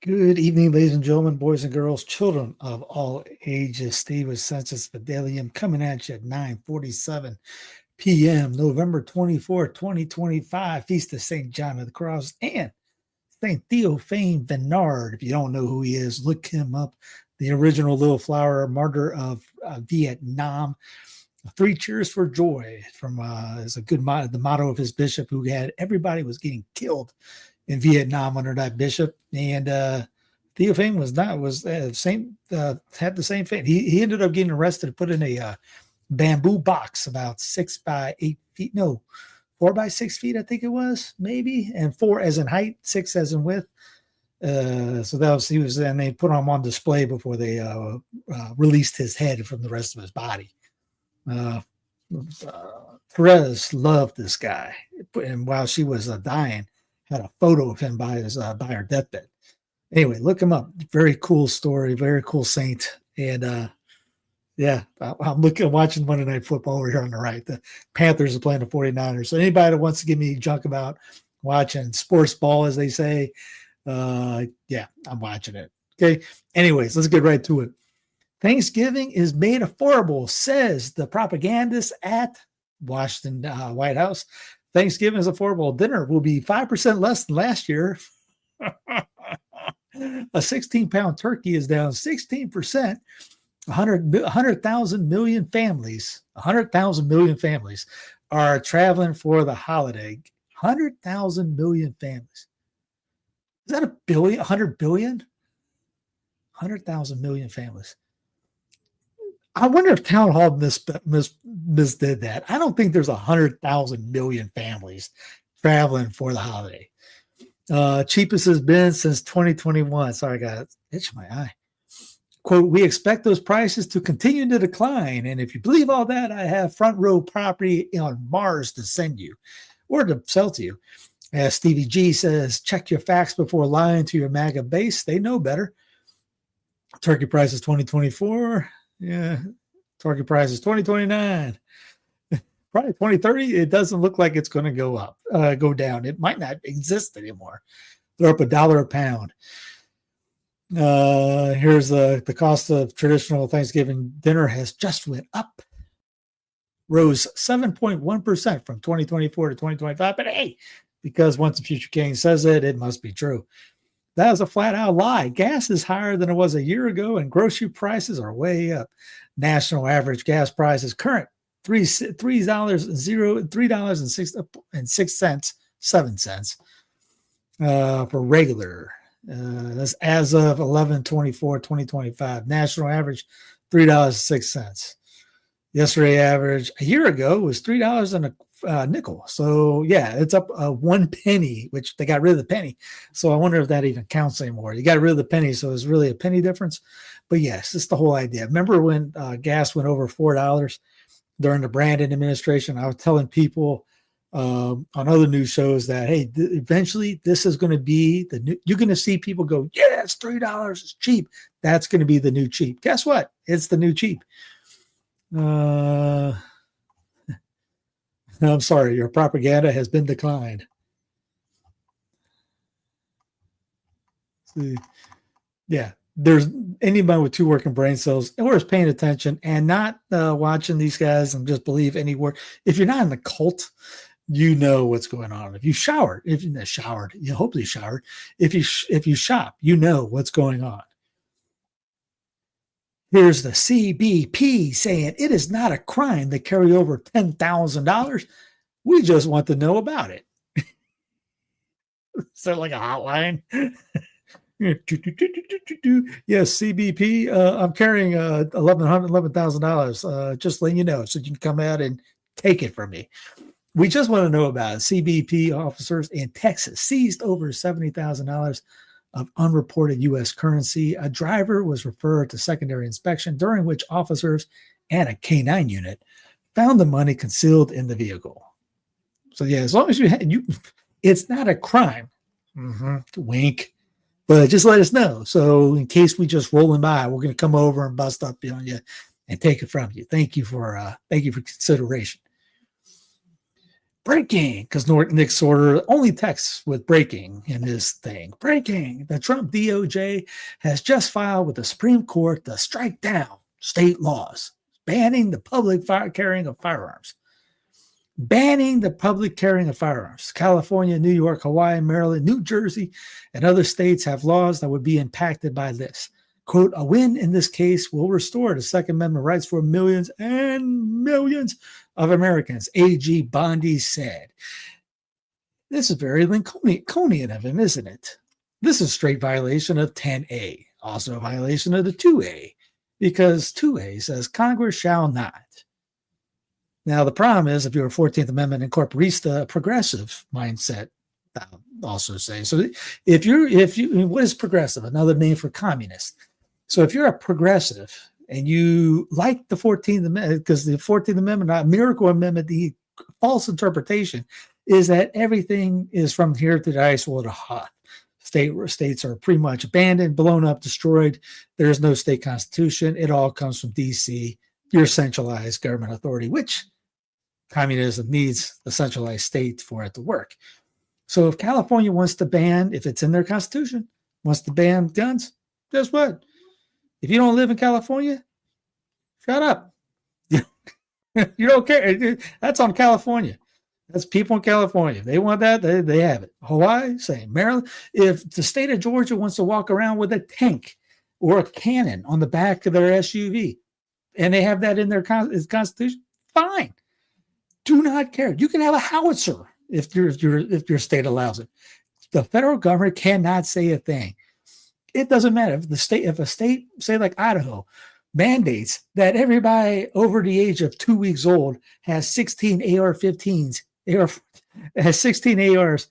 Good evening, ladies and gentlemen, boys and girls, children of all ages. Steve with Sensus Fidelium coming at you at 9:47 p.m., November 24th, 2025, Feast of St. John of the Cross and St. Théophane Vénard. If you don't know who he is, look him up. The original little flower martyr of Vietnam. Three cheers for joy from is a good motto, the motto of his bishop, who had everybody was getting killed in Vietnam under that bishop, and Théophane had the same fate. He ended up getting arrested and put in a bamboo box about 6 by 8 feet, no, 4 by 6 feet, I think it was, maybe, and 4 as in height, 6 as in width. So that was and they put him on display before they released his head from the rest of his body. Perez loved this guy, and while she was dying, had a photo of him by her deathbed. Anyway, look him up. Very cool story, very cool saint. And I'm watching Monday Night Football over here on the right. The Panthers are playing the 49ers. So anybody that wants to give me junk about watching sports ball, as they say, I'm watching it. Okay. Anyways, let's get right to it. Thanksgiving is made affordable, says the propagandist at Washington White House. Thanksgiving is affordable. Dinner will be 5% less than last year. A 16-pound turkey is down 16%. 100,000 million families are traveling for the holiday. 100,000 million families. Is that a billion? 100 billion? 100,000 million families. I wonder if Town Hall misdid that. I don't think there's 100,000 million families traveling for the holiday. Cheapest has been since 2021. Sorry, I got itch my eye. Quote, we expect those prices to continue to decline. And if you believe all that, I have front row property on Mars to send you or to sell to you. As Stevie G says, check your facts before lying to your MAGA base. They know better. Turkey prices 2024. Yeah, target price is 2029. Probably 2030. It doesn't look like it's going to go down. It might not exist anymore. They're up $1 a pound. Here's the cost of traditional Thanksgiving dinner has just went up. Rose 7.1% from 2024 to 2025. But hey, because once the future king says it, it must be true. That is a flat out lie. Gas is higher than it was a year ago, and grocery prices are way up. National average gas price is current $3.06 for regular. That's as of 11/24/2025. National average $3.06. Yesterday average a year ago was $3 and a nickel. So yeah, it's up 1 penny, which they got rid of the penny. So I wonder if that even counts anymore. You got rid of the penny, so it's really a penny difference. But yes, it's the whole idea. Remember when gas went over $4 during the Brandon administration? I was telling people on other news shows that, hey, eventually this is going to be the new, you're going to see people go, yeah, it's $3. It's cheap. That's going to be the new cheap. Guess what? It's the new cheap. I'm sorry, your propaganda has been declined. See, yeah, there's anybody with 2 working brain cells or is paying attention and not watching these guys and just believe any word. If you're not in the cult, you know what's going on. If you showered, you hopefully showered. If you shop, you know what's going on. Here's the CBP saying it is not a crime to carry over $10,000. We just want to know about it. Is that like a hotline? Yes, CBP. I'm carrying $11,000. Just letting you know, so you can come out and take it from me. We just want to know about it. CBP officers in Texas seized over $70,000 of unreported U.S. currency. A driver was referred to secondary inspection, during which officers and a K9 unit found the money concealed in the vehicle. So yeah, as long as it's not a crime. Wink. But just let us know. So in case we just rolling by, we're going to come over and bust up on you and take it from you. Thank you for consideration. Breaking, because Nick Sorter only texts with breaking in his thing. Breaking. The Trump DOJ has just filed with the Supreme Court to strike down state laws banning the public carrying of firearms. Banning the public carrying of firearms. California, New York, Hawaii, Maryland, New Jersey, and other states have laws that would be impacted by this. Quote, a win in this case will restore the Second Amendment rights for millions and millions of Americans, AG Bondi said. This is very Lincolnian of him, isn't it? This is a straight violation of 10A, also a violation of the 2A, because 2A says Congress shall not. Now, the problem is if you're a 14th Amendment incorporista, progressive mindset, I'll also say. So if you, what is progressive? Another name for communist. So if you're a progressive and you like the 14th Amendment, because the 14th Amendment, not miracle amendment, the false interpretation is that everything is from here to the ice wall to hot. States are pretty much abandoned, blown up, destroyed. There is no state constitution. It all comes from DC, your centralized government authority, which communism needs a centralized state for it to work. So if California wants to ban, if it's in their constitution, wants to ban guns, guess what? If you don't live in California, shut up. You don't care. That's on California. That's people in California. If they want that, they have it. Hawaii, same. Maryland. If the state of Georgia wants to walk around with a tank or a cannon on the back of their SUV, and they have that in their constitution, fine. Do not care. You can have a howitzer if your state allows it. The federal government cannot say a thing. It doesn't matter if a state, say like Idaho, mandates that everybody over the age of 2 weeks old has 16 AR-15s, has 16 ARs.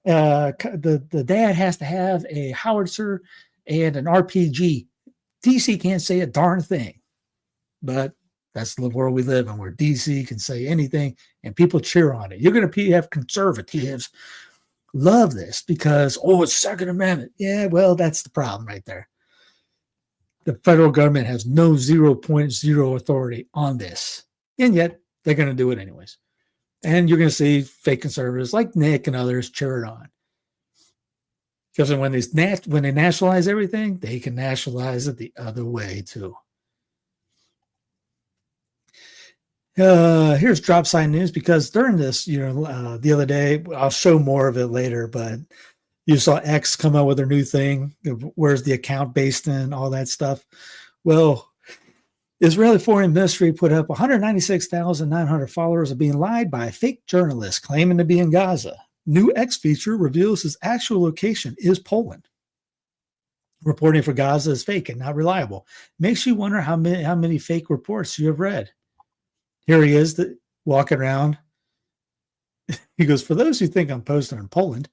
The dad has to have a howitzer and an RPG. DC can't say a darn thing, but that's the world we live in, where DC can say anything and people cheer on it. You're going to have conservatives love this because, it's Second Amendment. Yeah, well, that's the problem right there. The federal government has no 0.0 authority on this, and yet they're going to do it anyways. And you're going to see fake conservatives like Nick and others cheer it on. Because when they nationalize everything, they can nationalize it the other way too. Here's drop sign news, because during this, the other day, I'll show more of it later, but you saw X come out with their new thing. Where's the account based in, all that stuff. Well, Israeli Foreign Ministry put up 196,900 followers are being lied by a fake journalist claiming to be in Gaza. New X feature reveals his actual location is Poland. Reporting for Gaza is fake and not reliable. Makes you wonder how many fake reports you have read. Here he is walking around. He goes, for those who think I'm posting in Poland,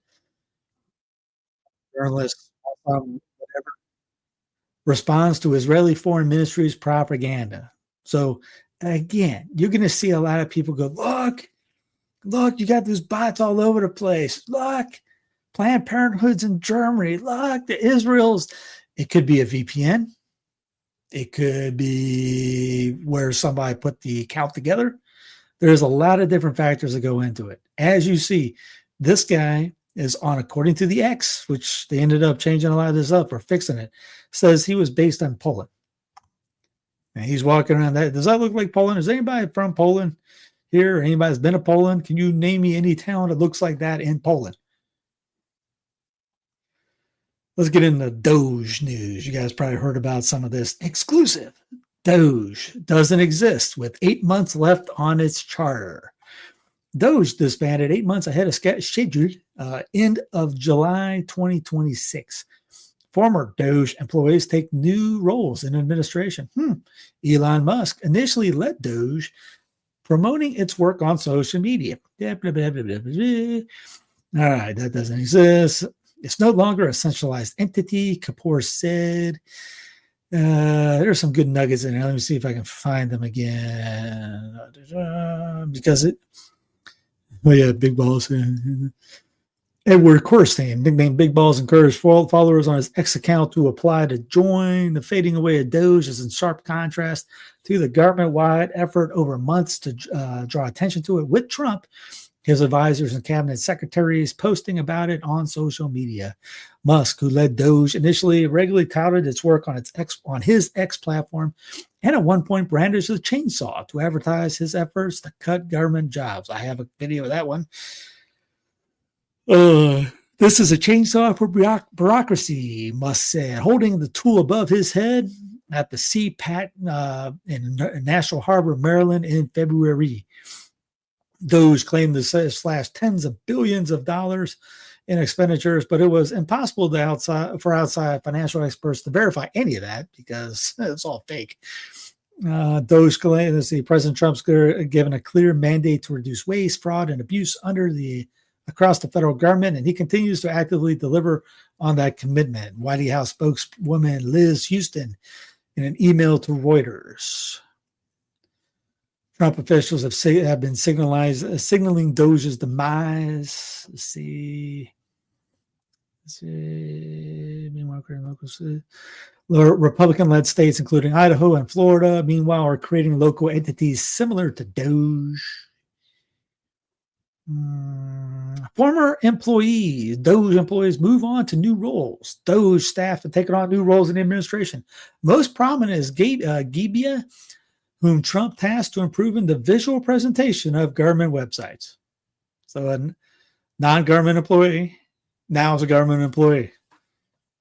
journalist whatever, responds to Israeli Foreign Ministry's propaganda. So again, you're going to see a lot of people go, look, you got these bots all over the place. Look, Planned Parenthood's in Germany. Look, the Israel's. It could be a VPN. It could be where somebody put the account together. There's a lot of different factors that go into it. As you see, this guy is on, according to the X, which they ended up changing a lot of this up or fixing it, says he was based on Poland. And he's walking around that. Does that look like Poland? Is anybody from Poland here? Or anybody that's been to Poland? Can you name me any town that looks like that in Poland? Let's get into Doge news. You guys probably heard about some of this. Exclusive. Doge doesn't exist with 8 months left on its charter. Doge disbanded 8 months ahead of schedule, end of July 2026. Former Doge employees take new roles in administration. Elon Musk initially led Doge, promoting its work on social media. All right, that doesn't exist. It's no longer a centralized entity, Kapoor said. There's some good nuggets in there. Let me see if I can find them again. Because Big Balls. Edward Corstein, nicknamed Big Balls, encouraged followers on his X account to apply to join. The fading away of Doge is in sharp contrast to the government-wide effort over months to draw attention to it. With Trump, his advisors and cabinet secretaries posting about it on social media. Musk, who led Doge, initially regularly touted its work on his X platform, and at one point brandished a chainsaw to advertise his efforts to cut government jobs. I have a video of that one. This is a chainsaw for bureaucracy, Musk said, holding the tool above his head at the CPAT in National Harbor, Maryland in February. Doge claimed to slash tens of billions of dollars in expenditures, but it was impossible for outside financial experts to verify any of that because it's all fake. Doge claims President Trump's given a clear mandate to reduce waste, fraud, and abuse across the federal government, and he continues to actively deliver on that commitment. White House spokeswoman Liz Houston in an email to Reuters. Trump officials have been signaling Doge's demise. Let's see. Republican-led states, including Idaho and Florida, meanwhile, are creating local entities similar to Doge. Former employees, Doge employees move on to new roles. Doge staff have taken on new roles in the administration. Most prominent is Gebbia, whom Trump tasked to improving the visual presentation of government websites. So a non-government employee now is a government employee.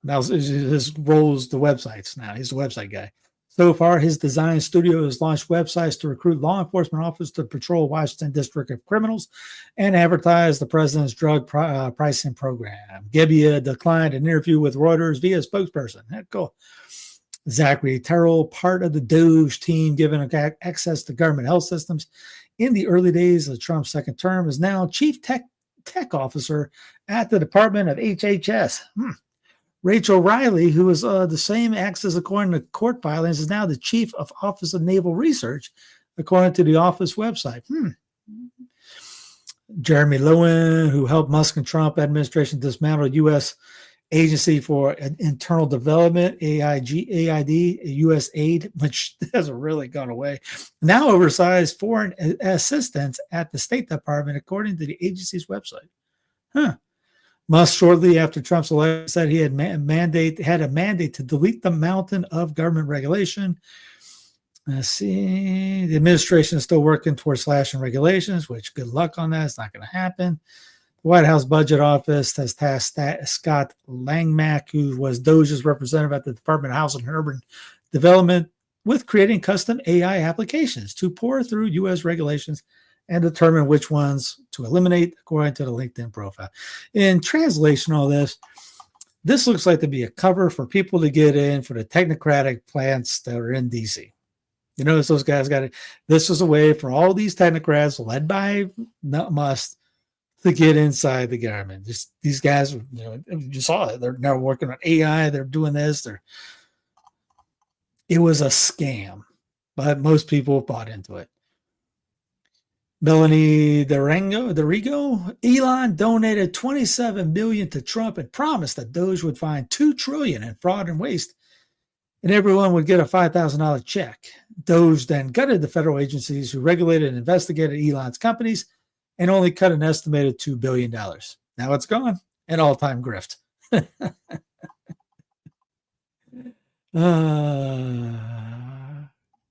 Now his role is the websites. Now he's the website guy. So far, his design studio has launched websites to recruit law enforcement officers to patrol Washington District of Criminals and advertise the president's drug pricing program. Gebbia declined an interview with Reuters via spokesperson. Cool. Zachary Terrell, part of the Doge team given access to government health systems in the early days of Trump's second term, is now chief tech officer at the Department of HHS. Rachel Riley, who is the same access according to court filings, is now the chief of Office of Naval Research, according to the office website. Jeremy Lowen, who helped Musk and Trump administration dismantle U.S. Agency for Internal Development, AID, U.S. aid, which hasn't really gone away, now oversizes foreign assistance at the State Department, according to the agency's website. Musk, shortly after Trump's election, said he had a mandate to delete the mountain of government regulation. Let's see. The administration is still working towards slashing regulations, which good luck on that. It's not going to happen. The White House Budget Office has tasked Scott Langmack, who was Doge's representative at the Department of Housing and Urban Development, with creating custom AI applications to pore through U.S. regulations and determine which ones to eliminate, according to the LinkedIn profile. In translation, all this looks like to be a cover for people to get in for the technocratic plants that are in D.C. You notice those guys got it. This was a way for all these technocrats led by Musk to get inside the government. These guys, you saw it. They're now working on AI. They're doing this. It was a scam, but most people bought into it. Melanie Dorigo, Elon donated $27 million to Trump and promised that Doge would find $2 trillion in fraud and waste, and everyone would get a $5,000 check. Doge then gutted the federal agencies who regulated and investigated Elon's companies and only cut an estimated $2 billion. Now it's gone, an all-time grift.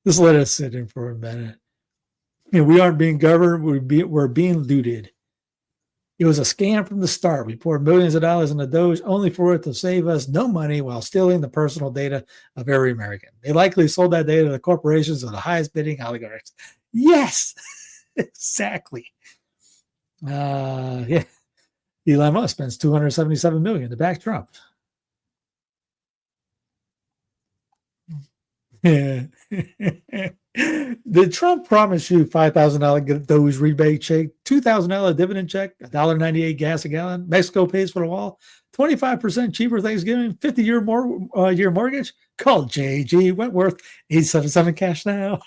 Just let us sit in for a minute. We aren't being governed. We're being looted. It was a scam from the start. We poured millions of dollars into Doge only for it to save us no money while stealing the personal data of every American. They likely sold that data to the corporations of the highest bidding oligarchs. Yes, exactly. Elon Musk spends $277 million to back Trump. Did Trump promise you $5,000 Doge rebate check, $2,000 dividend check, $1.98 gas a gallon? Mexico pays for the wall, 25% cheaper Thanksgiving, 50-year year mortgage? Call J.G. Wentworth, 877 cash now.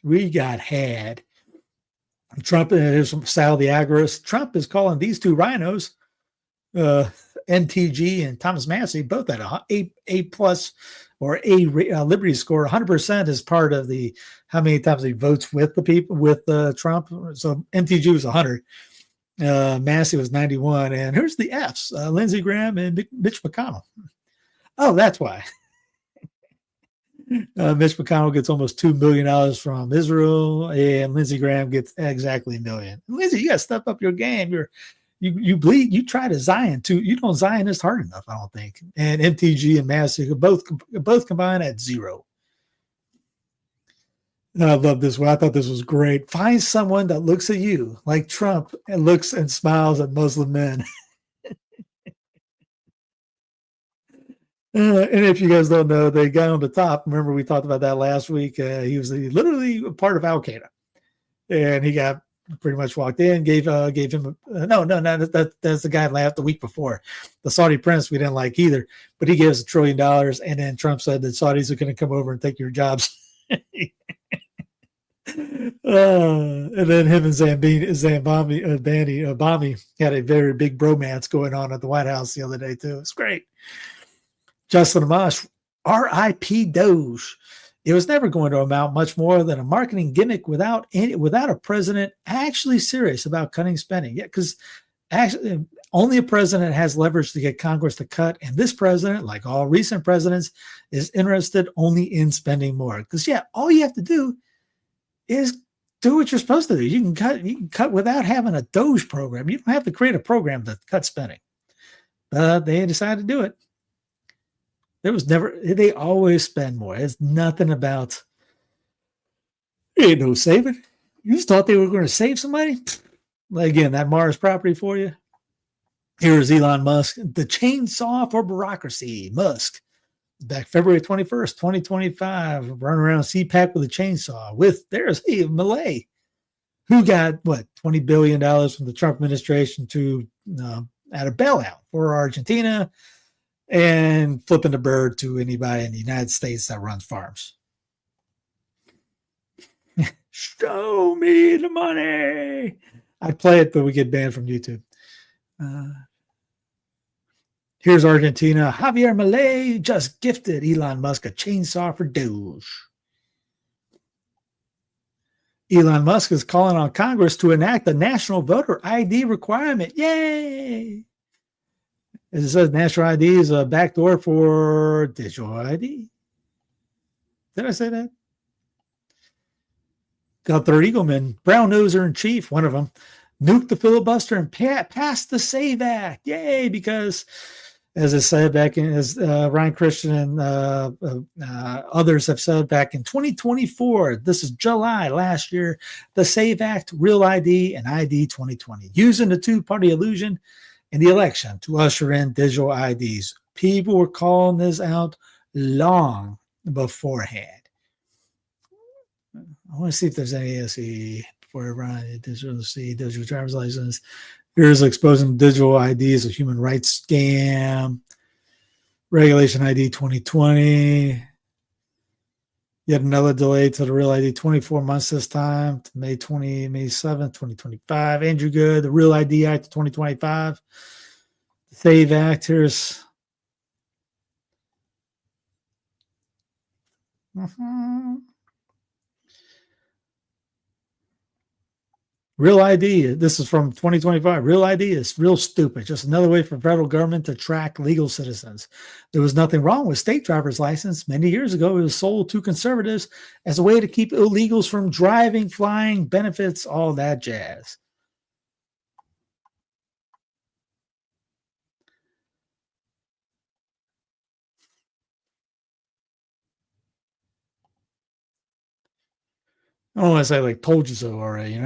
We got had. Trump is from Sal the Agorist. Trump is calling these two rhinos, MTG and Thomas Massey, both at A+ or a liberty score. 100% is part of the how many times he votes with the people with Trump. So MTG was 100. Massey was 91. And here's the Fs, Lindsey Graham and Mitch McConnell. Oh, that's why. Mitch McConnell gets almost $2 million from Israel, and Lindsey Graham gets exactly $1 million. Lindsey, you got to step up your game. You bleed. You try to Zion too. You don't Zionist hard enough, I don't think. And MTG and Massey both combined at 0. And I love this one. I thought this was great. Find someone that looks at you like Trump and looks and smiles at Muslim men. And if you guys don't know, the guy on the top, remember we talked about that last week, he was literally a part of Al-Qaeda. And he got pretty much walked in, gave him that's the guy laughed the week before. The Saudi prince we didn't like either, but he gave us $1 trillion, and then Trump said that Saudis are going to come over and take your jobs. And then him and Zambami had a very big bromance going on at the White House the other day too. It's great. Justin Amash, R.I.P. Doge. It was never going to amount much more than a marketing gimmick without a president actually serious about cutting spending. Yeah, because actually only a president has leverage to get Congress to cut, and this president, like all recent presidents, is interested only in spending more. Because all you have to do is do what you're supposed to do. You can cut without having a Doge program. You don't have to create a program to cut spending. But they decided to do it. They always spend more. It's nothing about, ain't no saving. You just thought they were going to save somebody? Again, that Mars property for you. Here's Elon Musk, the chainsaw for bureaucracy. Musk, back February 21st, 2025, running around CPAC with a chainsaw. There's Malay, who got, $20 billion from the Trump administration to at a bailout for Argentina, and flipping the bird to anybody in the United States that runs farms. Show me the money. I'd play it, but we get banned from YouTube. Here's Argentina. Javier Milei just gifted Elon Musk a chainsaw for Doge. Elon Musk is calling on Congress to enact a national voter ID requirement. Yay! As it says, national ID is a backdoor for digital ID. Did I say that? Got their eaglemen, brown noser in chief, one of them, nuked the filibuster and passed the SAVE Act. Yay! Because, as I said as Ryan Christian and others have said back in 2024, this is July last year, the SAVE Act, Real ID, and ID 2020, using the two-party illusion in the election to usher in digital IDs. People were calling this out long beforehand. I want to see if there's any ASE before I run digital driver's license. Here's exposing digital IDs, a human rights scam. Regulation ID 2020. Yet another delay to the Real ID, 24 months this time, to May 7th, 2025. Andrew Good, the Real ID Act 2025. The SAVE Act, here's Real ID, this is from 2025. Real ID is real stupid. Just another way for federal government to track legal citizens. There was nothing wrong with state driver's license. Many years ago, it was sold to conservatives as a way to keep illegals from driving, flying, benefits, all that jazz. I don't want to say like told you so already,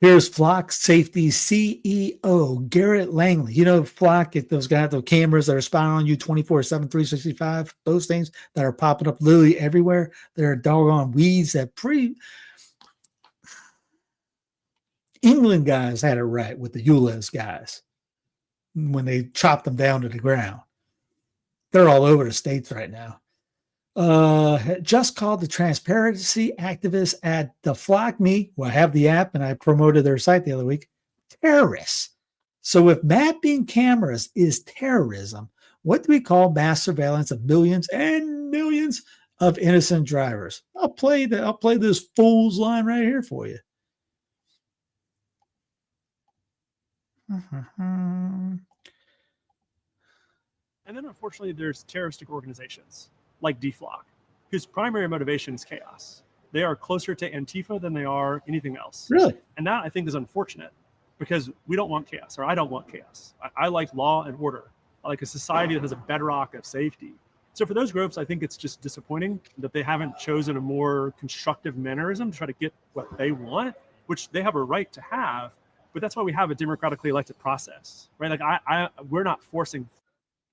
Here's Flock Safety CEO, Garrett Langley. Flock, those guys, those cameras that are spying on you 24/7, 365, those things that are popping up literally everywhere. There are doggone weeds that England guys had it right with the ULEZ guys when they chopped them down to the ground. They're all over the States right now. Just called the transparency activists at the Flock Me, I have the app and I promoted their site the other week, terrorists. So if mapping cameras is terrorism, What do we call mass surveillance of millions and millions of innocent drivers? I'll play this fool's line right here for you. And then, unfortunately, there's terroristic organizations like DFLOC, whose primary motivation is chaos. They are closer to Antifa than they are anything else. Really? And that, I think, is unfortunate because we don't want chaos, or I don't want chaos. I like law and order. I like a society that has a bedrock of safety. So for those groups, I think it's just disappointing that they haven't chosen a more constructive mannerism to try to get what they want, which they have a right to have. But that's why we have a democratically elected process, right? Like we're not forcing.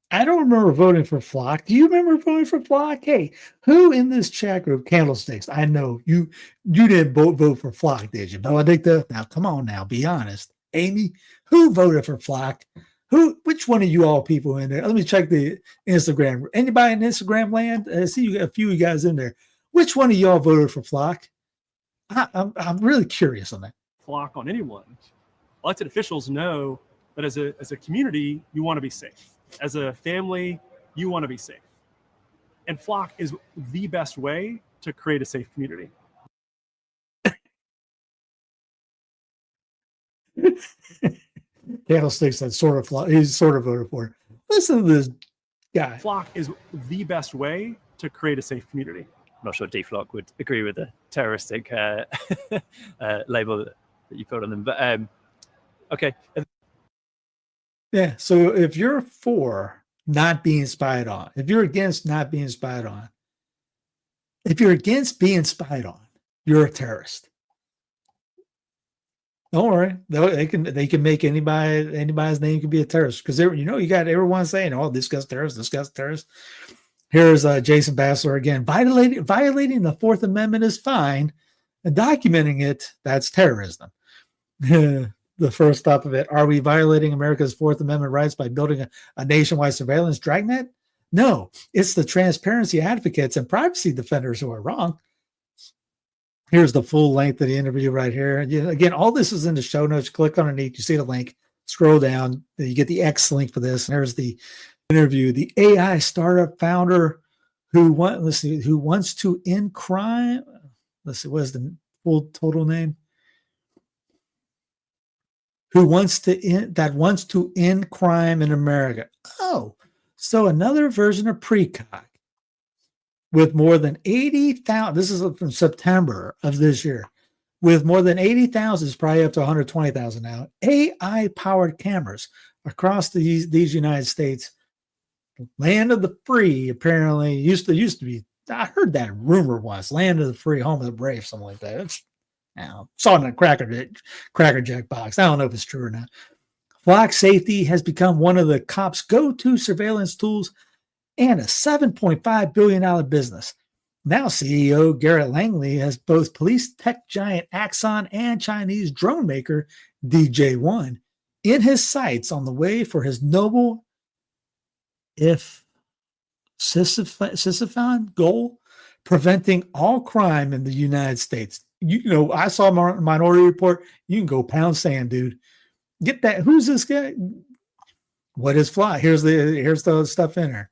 I don't remember voting for Flock. Do you remember voting for Flock? Hey, who in this chat group, Candlesticks? I know you didn't vote for Flock, did you, Benedicta? Now, come on now, be honest. Amy, who voted for Flock? Which one of you all people in there? Let me check the Instagram. Anybody in Instagram land? I see you got a few of you guys in there. Which one of y'all voted for Flock? I'm really curious on that. Flock on anyone. Elected officials know that as a community, you want to be safe. As a family, you want to be safe. And Flock is the best way to create a safe community. Candlesticks that sort of Flock, he's sort of voted for. Listen to this guy. Flock is the best way to create a safe community. I'm not sure DFLOC would agree with the terroristic label that you put on them, but okay. Yeah, so if you're for not being spied on, if you're against not being spied on, if you're against being spied on, you're a terrorist. Don't worry, they can make anybody's name can be a terrorist because you got everyone saying, "Oh, this guy's terrorist, this guy's terrorist." Here's Jason Bassler again. Violating the Fourth Amendment is fine, and documenting it, that's terrorism. The first stop of it. Are we violating America's Fourth Amendment rights by building a nationwide surveillance dragnet? No, it's the transparency advocates and privacy defenders who are wrong. Here's the full length of the interview right here. Again, all this is in the show notes. Click underneath. You see the link. Scroll down. You get the X link for this. And there's the interview. The AI startup founder who wants to end crime. Let's see, what is the full total name? Who wants to end crime in America. Oh, so another version of Precog with more than 80,000. This is from September of this year. With more than 80,000, it's probably up to 120,000 now. AI-powered cameras across these United States. Land of the free, apparently used to be. I heard that rumor once. Land of the free, home of the brave, something like that. Saw it in a Cracker Jack box. I don't know if it's true or not. Flock safety has become one of the cops' go-to surveillance tools and a $7.5 billion business. Now CEO Garrett Langley has both police tech giant Axon and Chinese drone maker DJ1 in his sights on the way for his noble, if Sisyphon goal, preventing all crime in the United States. I saw Minority Report. You can go pound sand, dude. Get that. Who's this guy? What is Flock? Here's the stuff in there.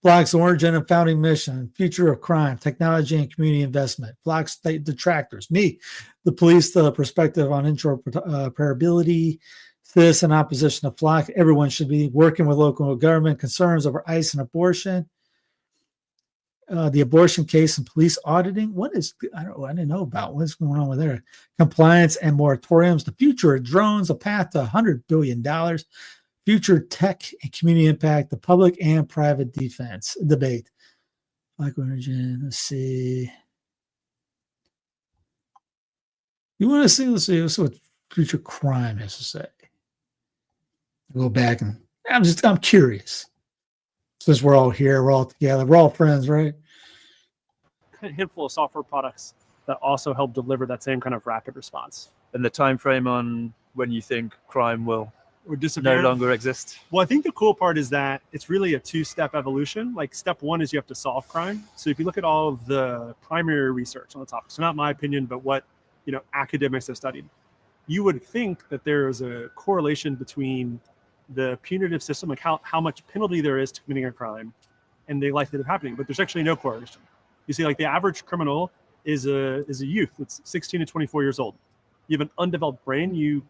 Flock's origin and founding mission, future of crime, technology and community investment. Flock's detractors, me, the police, the perspective on interoperability, citizen opposition to Flock. Everyone should be working with local government, concerns over ICE and abortion. The abortion case and police auditing. I didn't know about what's going on with there. Compliance and moratoriums. The future of drones, a path to $100 billion. Future tech and community impact. The public and private defense debate. Like origin. Let's see. You want to see? Let's see what future crime has to say. I'll go back and I'm curious. Since we're all here, we're all together, we're all friends, right? A handful of software products that also help deliver that same kind of rapid response. And the time frame on when you think crime will disappear, no longer exist? Well, I think the cool part is that it's really a two-step evolution. Like step one is you have to solve crime. So if you look at all of the primary research on the topic, so not my opinion, but what academics have studied, you would think that there is a correlation between the punitive system, like how much penalty there is to committing a crime and the likelihood of happening. But there's actually no correlation. You see, like the average criminal is a youth that's 16 to 24 years old. You have an undeveloped brain. You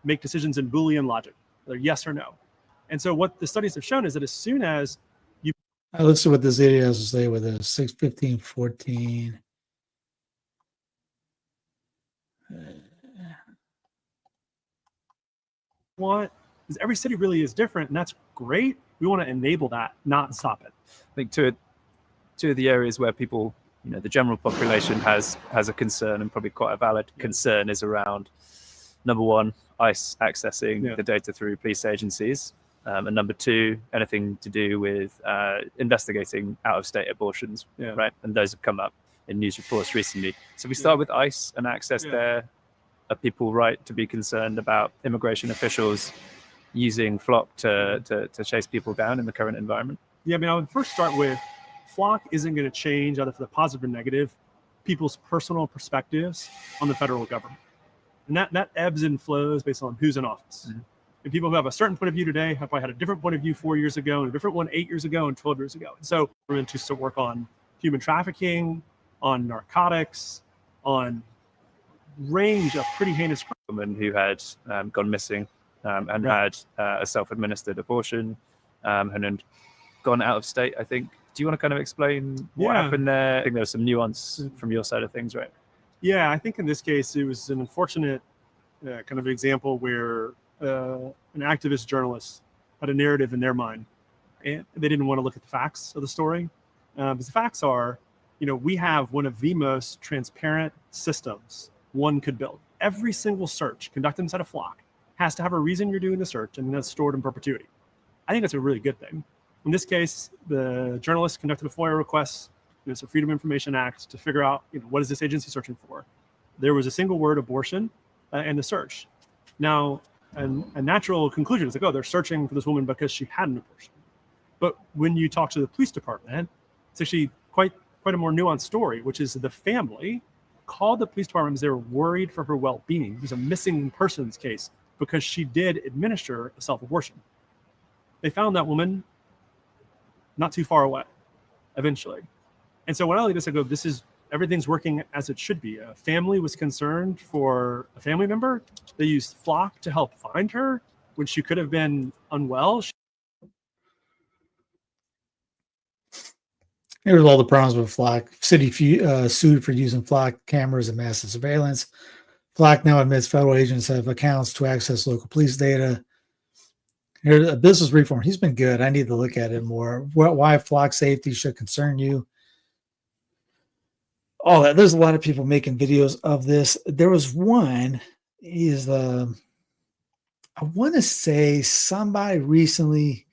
make decisions in Boolean logic, either yes or no. And so what the studies have shown is that as soon as you let's see what this idiot has to say with this 6:15:14. want, because every city really is different, and that's great. We want to enable that, not stop it. I think two of the areas where people, the general population has a concern, and probably quite a valid concern, is around, number one, ICE accessing the data through police agencies, and number two, anything to do with investigating out-of-state abortions, right? And those have come up in news reports recently. So we start with ICE and access there. Are people right to be concerned about immigration officials using Flock to chase people down in the current environment? Yeah, I mean, I would first start with Flock isn't going to change, either for the positive or negative, people's personal perspectives on the federal government. And that ebbs and flows based on who's in office. Mm-hmm. And people who have a certain point of view today have probably had a different point of view 4 years ago, and a different one 8 years ago, and 12 years ago. And so we're going to work on human trafficking, on narcotics, on range of pretty heinous crimes. Woman who had gone missing and had a self-administered abortion and had gone out of state, I think. Do you want to kind of explain what happened there? I think there was some nuance from your side of things, right? Yeah, I think in this case, it was an unfortunate kind of example where an activist journalist had a narrative in their mind, and they didn't want to look at the facts of the story. Because the facts are, we have one of the most transparent systems one could build. Every single search conducted inside a Flock has to have a reason you're doing the search, and that's stored in perpetuity. I think that's a really good thing. In this case, the journalist conducted a FOIA request. It's a Freedom of Information Act to figure out, what is this agency searching for? There was a single word, abortion, in the search. Now, a natural conclusion is like, oh, they're searching for this woman because she had an abortion. But when you talk to the police department, it's actually quite a more nuanced story, which is the family called the police department because they were worried for her well-being. It was a missing persons case because she did administer a self-abortion. They found that woman not too far away, eventually. And so when I look at this, I go, everything's working as it should be. A family was concerned for a family member. They used Flock to help find her when she could have been unwell. Here's all the problems with Flock. City sued for using Flock cameras and massive surveillance. Flock now admits federal agents have accounts to access local police data. Here's a business reform. He's been good. I need to look at it more. Why Flock safety should concern you. All that. There's a lot of people making videos of this. There was one. I want to say somebody recently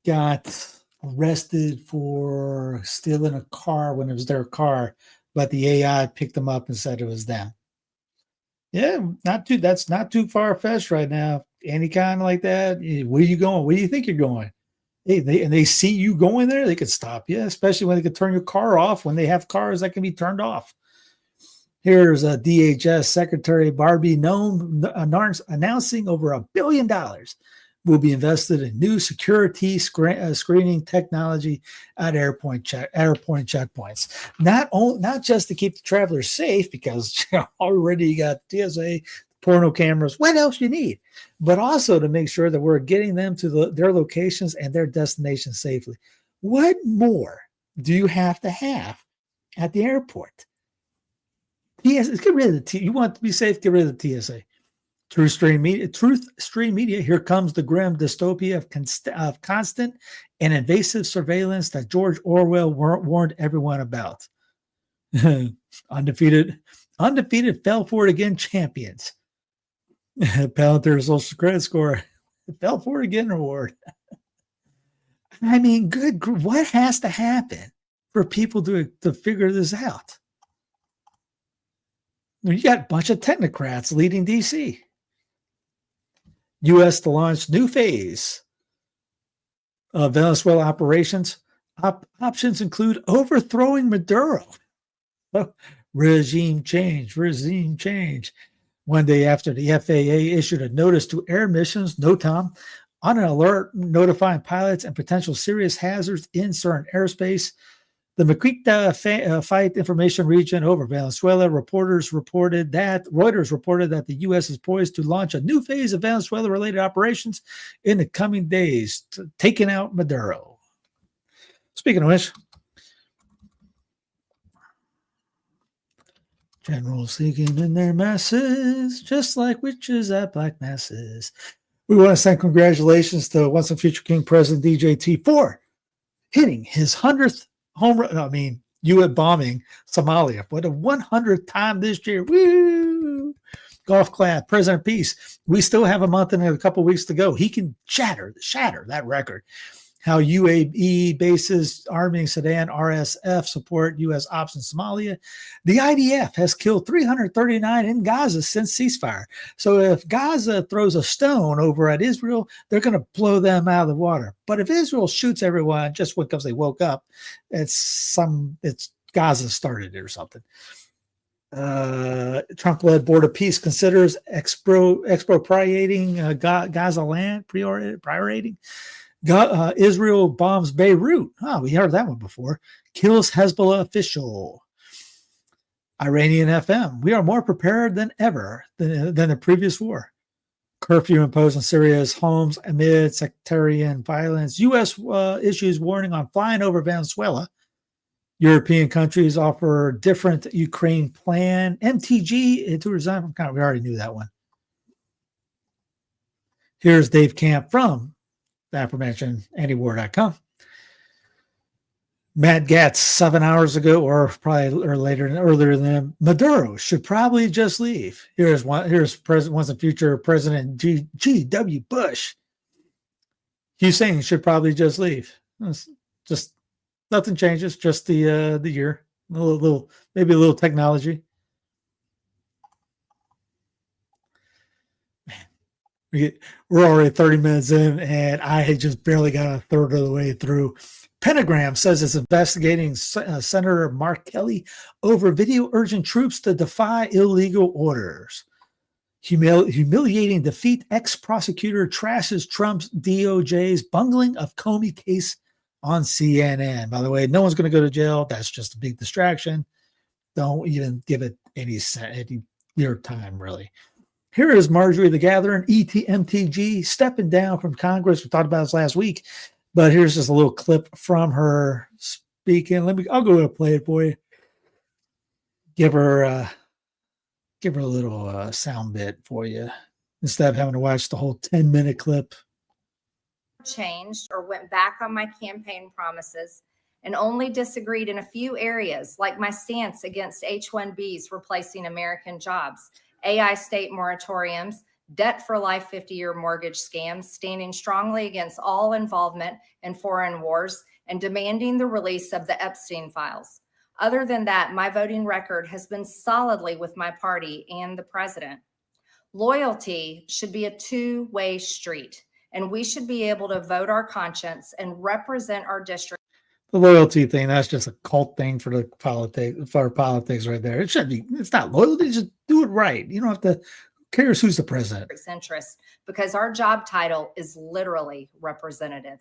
got arrested for stealing a car when it was their car, but the AI picked them up and said it was them. Yeah, that's not too far-fetched right now. Any kind like that. Where are you going? Where do you think you're going? They see you going there, they could stop you, especially when they could turn your car off when they have cars that can be turned off. Here's a DHS Secretary Barbie Noem announcing over $1 billion will be invested in new security screening technology at airport checkpoints. Not just to keep the travelers safe, because already you got TSA, porno cameras, what else you need? But also to make sure that we're getting them to their locations and their destinations safely. What more do you have to have at the airport? TSA, get rid of the you want to be safe, get rid of the TSA. Truth Stream Media, here comes the grim dystopia of constant and invasive surveillance that George Orwell warned everyone about. Undefeated fell for it again champions. Palantir social credit score fell for it again reward. I mean, what has to happen for people to figure this out? You got a bunch of technocrats leading DC. U.S. to launch new phase of Venezuela operations. Options include overthrowing Maduro. Regime change. one day after the FAA issued a notice to air missions, NOTAM, on an alert notifying pilots and potential serious hazards in certain airspace. The Maquita fight information region over Venezuela, Reuters reported that the U.S. is poised to launch a new phase of Venezuela-related operations in the coming days, taking out Maduro. Speaking of which, generals seeking in their masses, just like witches at black masses. We want to send congratulations to once and future King President DJT for hitting his 100th home run. I mean, you at bombing Somalia for the 100th time this year. Woo! Golf clap, President Peace. We still have a month and a couple weeks to go. He can shatter that record. How UAE bases arming Sudan RSF support U.S. ops in Somalia. The IDF has killed 339 in Gaza since ceasefire. So if Gaza throws a stone over at Israel, they're going to blow them out of the water. But if Israel shoots everyone just because they woke up, it's Gaza started it or something. Trump-led Board of Peace considers expropriating Gaza land, priorating. Israel bombs Beirut. Oh, we heard that one before. Kills Hezbollah official. Iranian FM. We are more prepared than ever than the previous war. Curfew imposed on Syria's homes amid sectarian violence. U.S. issues warning on flying over Venezuela. European countries offer different Ukraine plan. MTG to resign from Congress. We already knew that one. Here's Dave Camp from the aforementioned antiwar.com. Matt Gatz 7 hours ago, or earlier than Maduro should probably just leave. Here's President, once and future President G.W. Bush. Hussein should probably just leave. Just nothing changes, just the year, maybe a little technology. We're already 30 minutes in, and I had just barely got a third of the way through. Pentagram says it's investigating Senator Mark Kelly over video urging troops to defy illegal orders. Humiliating defeat. Ex-prosecutor trashes Trump's DOJ's bungling of Comey case on CNN. By the way, no one's going to go to jail. That's just a big distraction. Don't even give it any your time, really. Here is Marjorie the Gathering, MTG, stepping down from Congress. We talked about this last week, but here's just a little clip from her speaking. I'll go ahead and play it for you. Give her a little sound bit for you instead of having to watch the whole 10-minute clip. Changed or went back on my campaign promises and only disagreed in a few areas, like my stance against H-1Bs replacing American jobs, AI state moratoriums, debt for life 50-year mortgage scams, standing strongly against all involvement in foreign wars, and demanding the release of the Epstein files. Other than that, my voting record has been solidly with my party and the president. Loyalty should be a two-way street, and we should be able to vote our conscience and represent our district. The loyalty thing, that's just a cult thing for politics right there. It's not loyalty, just do it right. You don't have to, who cares who's the president? Interest, because our job title is literally representative.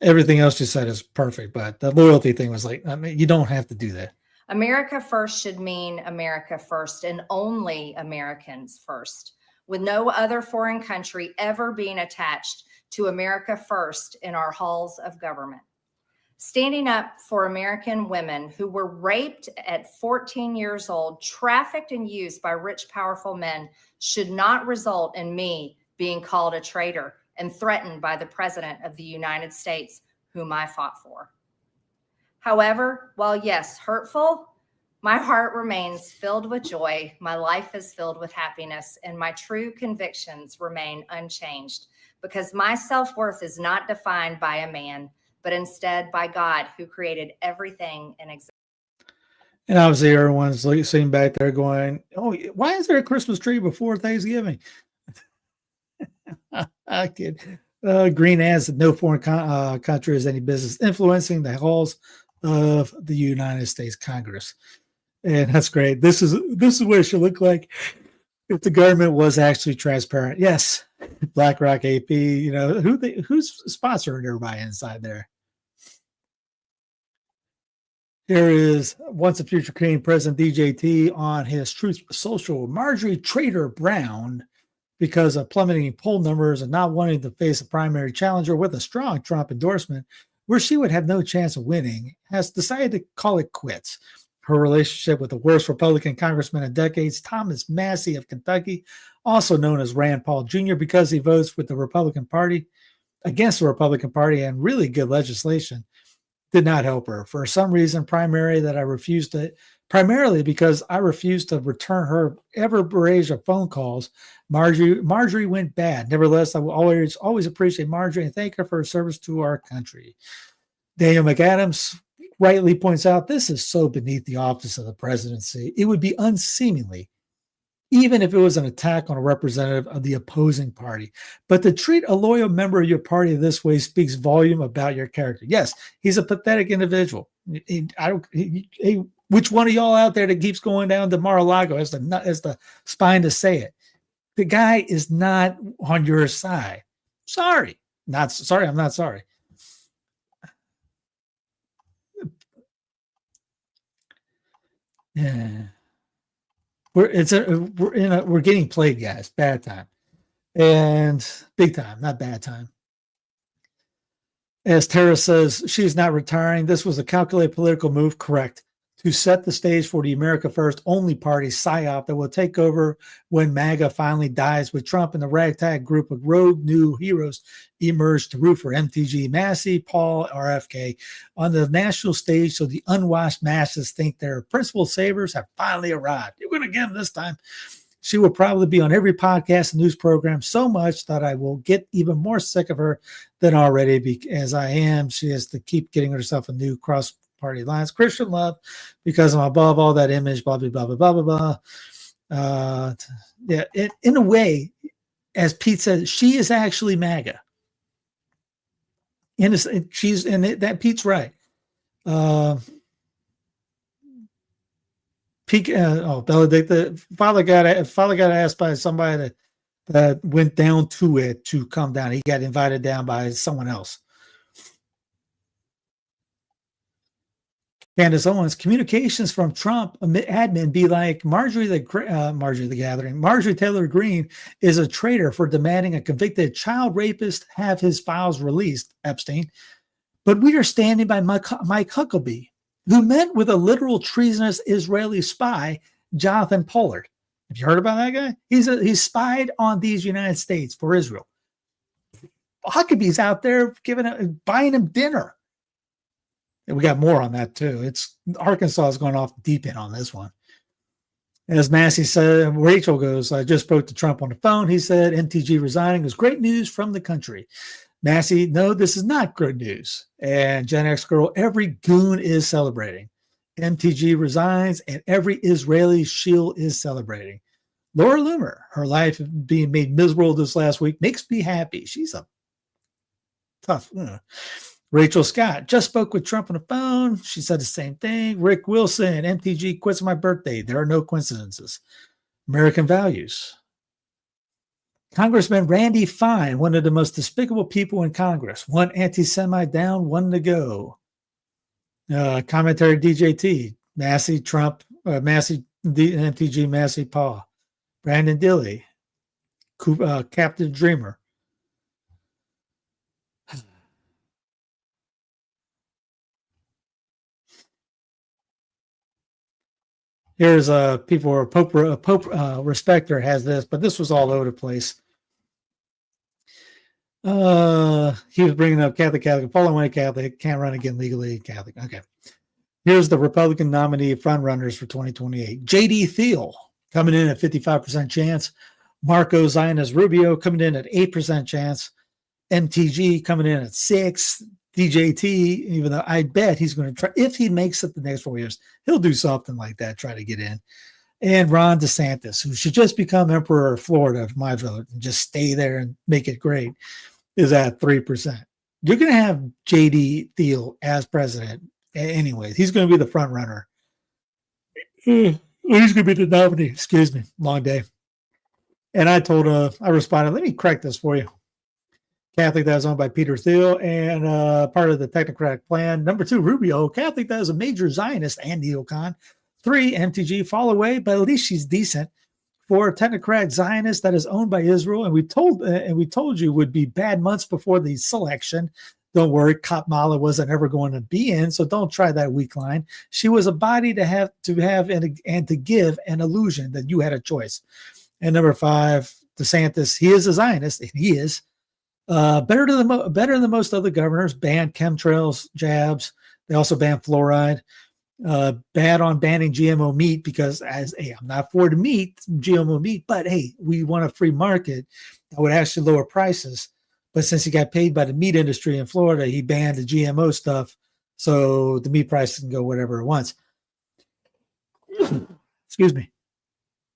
Everything else you said is perfect, but the loyalty thing was like, I mean, you don't have to do that. America first should mean America first and only Americans first, with no other foreign country ever being attached to America first in our halls of government. Standing up for American women who were raped at 14 years old, trafficked and used by rich, powerful men should not result in me being called a traitor and threatened by the President of the United States, whom I fought for. However, while yes, hurtful, my heart remains filled with joy, my life is filled with happiness, and my true convictions remain unchanged, because my self-worth is not defined by a man, but instead by God, who created everything in existence. And obviously everyone's sitting back there going, oh, why is there a Christmas tree before Thanksgiving? I kid. Green adds that no foreign country has any business influencing the halls of the United States Congress. And that's great. This is what it should look like. if the government was actually transparent, yes, BlackRock, AP, who's sponsoring everybody inside there? Here is once a future Canadian President DJT on his Truth Social. Marjorie Trader Brown, because of plummeting poll numbers and not wanting to face a primary challenger with a strong Trump endorsement, where she would have no chance of winning, has decided to call it quits. Her relationship with the worst Republican congressman in decades, Thomas Massie of Kentucky, also known as Rand Paul Jr., because he votes with the Republican Party, against the Republican Party and really good legislation, did not help her. For some reason, primarily because I refused to return her ever barrage of phone calls, Marjorie went bad. Nevertheless, I will always appreciate Marjorie and thank her for her service to our country. Daniel McAdams rightly points out, this is so beneath the office of the presidency. It would be unseemly, even if it was an attack on a representative of the opposing party. But to treat a loyal member of your party this way speaks volume about your character. Yes, he's a pathetic individual. Which one of y'all out there that keeps going down to Mar-a-Lago has the spine to say it? The guy is not on your side. I'm not sorry. Yeah. We're getting played, guys. Bad time. And big time, not bad time. As Tara says, she's not retiring. This was a calculated political move, correct, to set the stage for the America First only party psyop that will take over when MAGA finally dies, with Trump and the ragtag group of rogue new heroes emerge to root for MTG, Massey, Paul, RFK on the national stage, so the unwashed masses think their principal savers have finally arrived. You're going to get them this time. She will probably be on every podcast and news program so much that I will get even more sick of her than already, as I am. She has to keep getting herself a new cross-party alliance. Christian love, because I'm above all that image, blah, blah, blah, blah, blah, blah, blah. In a way, as Pete said, she is actually MAGA. That Pete's right. Benedict, the father got asked by somebody that went down to it to come down. He got invited down by someone else. Candace Owens, communications from Trump admin be like Marjorie Taylor Greene is a traitor for demanding a convicted child rapist have his files released, Epstein. But we are standing by Mike Huckabee, who met with a literal treasonous Israeli spy, Jonathan Pollard. Have you heard about that guy? He's spied on these United States for Israel. Huckabee's out there buying him dinner. And we got more on that too. Arkansas is going off the deep end on this one. As Massey said, Rachel goes, I just spoke to Trump on the phone. He said MTG resigning was great news from the country. Massey, no, this is not good news. And Gen X girl, every goon is celebrating. MTG resigns and every Israeli shield is celebrating. Laura Loomer, her life being made miserable this last week makes me happy. She's a tough. Rachel Scott just spoke with Trump on the phone. She said the same thing. Rick Wilson, MTG quits my birthday. There are no coincidences. American values. Congressman Randy Fine, one of the most despicable people in Congress. One anti-Semite down, one to go. Commentary DJT. Massey, Trump, Massey, MTG, Massey, Paul. Brandon Dilley. Captain Dreamer. Here's people who are Pope Respecter has this, but this was all over the place. He was bringing up Catholic, fallen away Catholic, can't run again legally Catholic. Okay. Here's the Republican nominee front runners for 2028. J.D. Thiel coming in at 55% chance. Marco Zionis Rubio coming in at 8% chance. MTG coming in at 6%. DJT, even though I bet he's going to try, if he makes it the next 4 years, he'll do something like that, try to get in. And Ron DeSantis, who should just become emperor of Florida, my vote, and just stay there and make it great, is at 3%. You're going to have J.D. Thiel as president. Anyways, he's going to be the front runner. He's going to be the nominee. Excuse me. Long day. And I told I responded, let me correct this for you. Catholic that is owned by Peter Thiel and part of the technocratic plan. Number 2, Rubio, Catholic that is a major Zionist and neocon. 3, MTG, fall away, but at least she's decent. 4, technocrat Zionist that is owned by Israel, and we told you would be bad months before the selection. Don't worry, Kamala wasn't ever going to be in, so don't try that weak line. She was a body to have and to give an illusion that you had a choice. And number 5, DeSantis, he is a Zionist, and he is better than most other governors. Banned chemtrails, jabs. They also banned fluoride. Bad on banning GMO meat because I'm not for the GMO meat, but hey, we want a free market that would actually lower prices. But since he got paid by the meat industry in Florida, he banned the GMO stuff, so the meat price can go whatever it wants. Excuse me.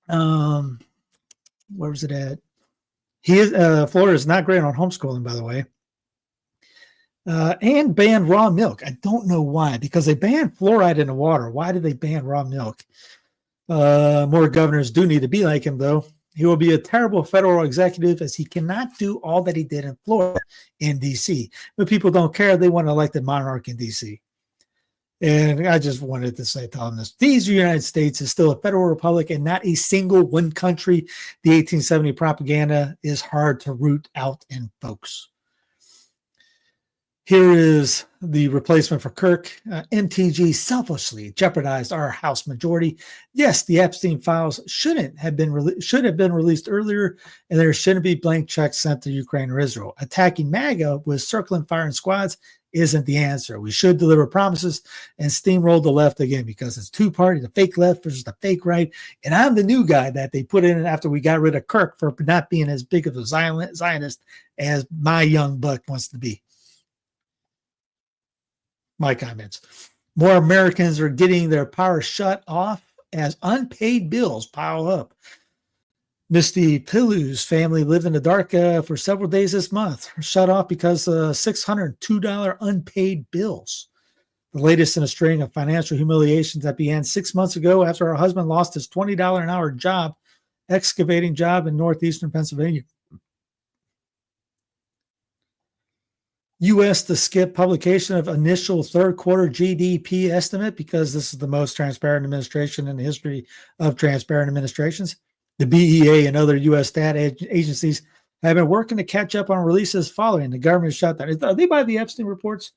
Where was it at? Florida is not great on homeschooling, by the way. And banned raw milk. I don't know why, because they banned fluoride in the water. Why did they ban raw milk? More governors do need to be like him, though. He will be a terrible federal executive as he cannot do all that he did in Florida in D.C. But people don't care. They want to elect a monarch in D.C. And I just wanted to say to them this. These United States is still a federal republic and not a single one country. The 1870 propaganda is hard to root out in folks. Here is the replacement for Kirk. MTG selfishly jeopardized our House majority. Yes, the Epstein files should have been released earlier, and there shouldn't be blank checks sent to Ukraine or Israel. Attacking MAGA with circling firing squads isn't the answer. We should deliver promises and steamroll the left again because it's two-party, the fake left versus the fake right. And I'm the new guy that they put in after we got rid of Kirk for not being as big of a Zionist as my young buck wants to be. My comments. More Americans are getting their power shut off as unpaid bills pile up. Misty Pilu's family lived in the dark for several days this month, shut off because of $602 unpaid bills. The latest in a string of financial humiliations that began 6 months ago after her husband lost his $20 an hour excavating job in northeastern Pennsylvania. U.S. to skip publication of initial third quarter GDP estimate because this is the most transparent administration in the history of transparent administrations. The BEA and other U.S. stat agencies have been working to catch up on releases following the government shutdown. Are they by the Epstein reports?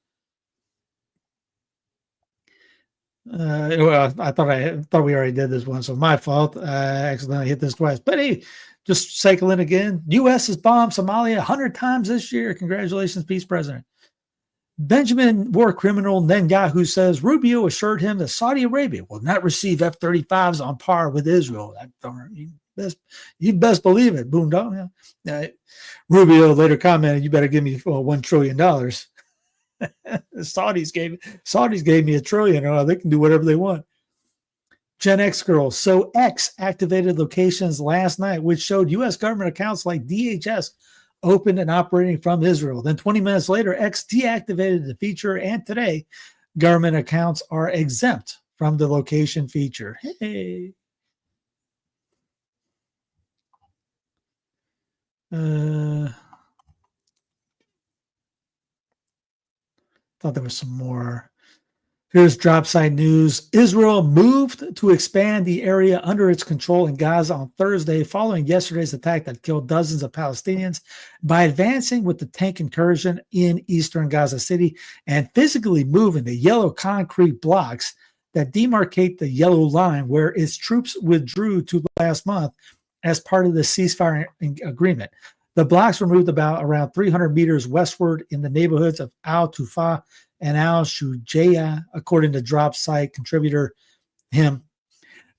Well, I thought we already did this one, so my fault. I accidentally hit this twice. But hey, just cycling again. U.S. has bombed Somalia 100 times this year. Congratulations, Peace President. Benjamin war criminal Netanyahu says Rubio assured him that Saudi Arabia will not receive F-35s on par with Israel. You best believe it, boondog. Rubio later commented, "You better give me $1 trillion." Saudis gave me $1 trillion. They can do whatever they want. Gen X girls. So X activated locations last night, which showed U.S. government accounts like DHS opened and operating from Israel. Then 20 minutes later, X deactivated the feature, and today, government accounts are exempt from the location feature. Hey. Thought there was some more. Here's drop side news. Israel moved to expand the area under its control in Gaza on Thursday following yesterday's attack that killed dozens of Palestinians by advancing with the tank incursion in eastern Gaza City and physically moving the yellow concrete blocks that demarcate the yellow line where its troops withdrew to last month as part of the ceasefire agreement. The blocks were moved around 300 meters westward in the neighborhoods of Al-Tufa and Al-Shujaya, according to drop site contributor him.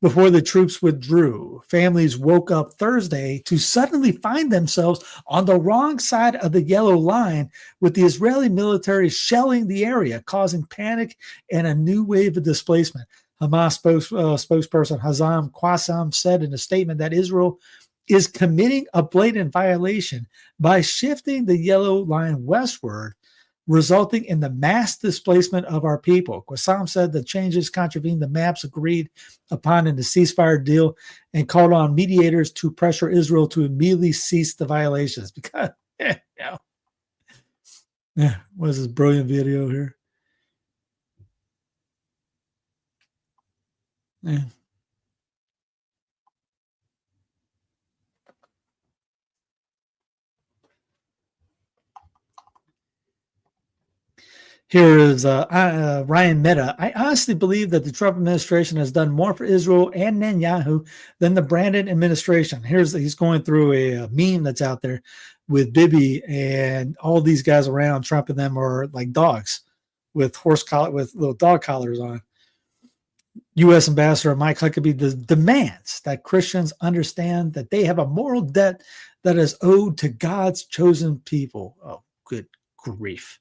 Before the troops withdrew, families woke up Thursday to suddenly find themselves on the wrong side of the yellow line, with the Israeli military shelling the area, causing panic and a new wave of displacement. Hamas spokesperson Hazam Qassam said in a statement that Israel is committing a blatant violation by shifting the yellow line westward resulting in the mass displacement of our people. Qassam said the changes contravened the maps agreed upon in the ceasefire deal and called on mediators to pressure Israel to immediately cease the violations. Because, what is this brilliant video here? Yeah. Here is Ryan Mehta. I honestly believe that the Trump administration has done more for Israel and Netanyahu than the Brandon administration. He's going through a meme that's out there with Bibi and all these guys around. Trump and them are like dogs with with little dog collars on. U.S. Ambassador Mike Huckabee demands that Christians understand that they have a moral debt that is owed to God's chosen people. Oh, good grief.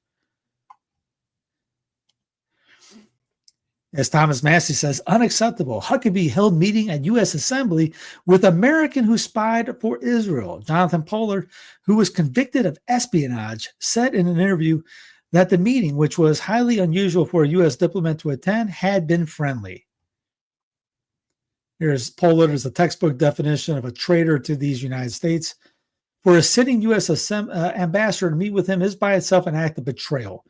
As Thomas Massey says, unacceptable. Huckabee held meeting at U.S. Assembly with American who spied for Israel. Jonathan Pollard, who was convicted of espionage, said in an interview that the meeting, which was highly unusual for a U.S. diplomat to attend, had been friendly. Here's Pollard as a textbook definition of a traitor to these United States. For a sitting U.S. ambassador to meet with him is by itself an act of betrayal.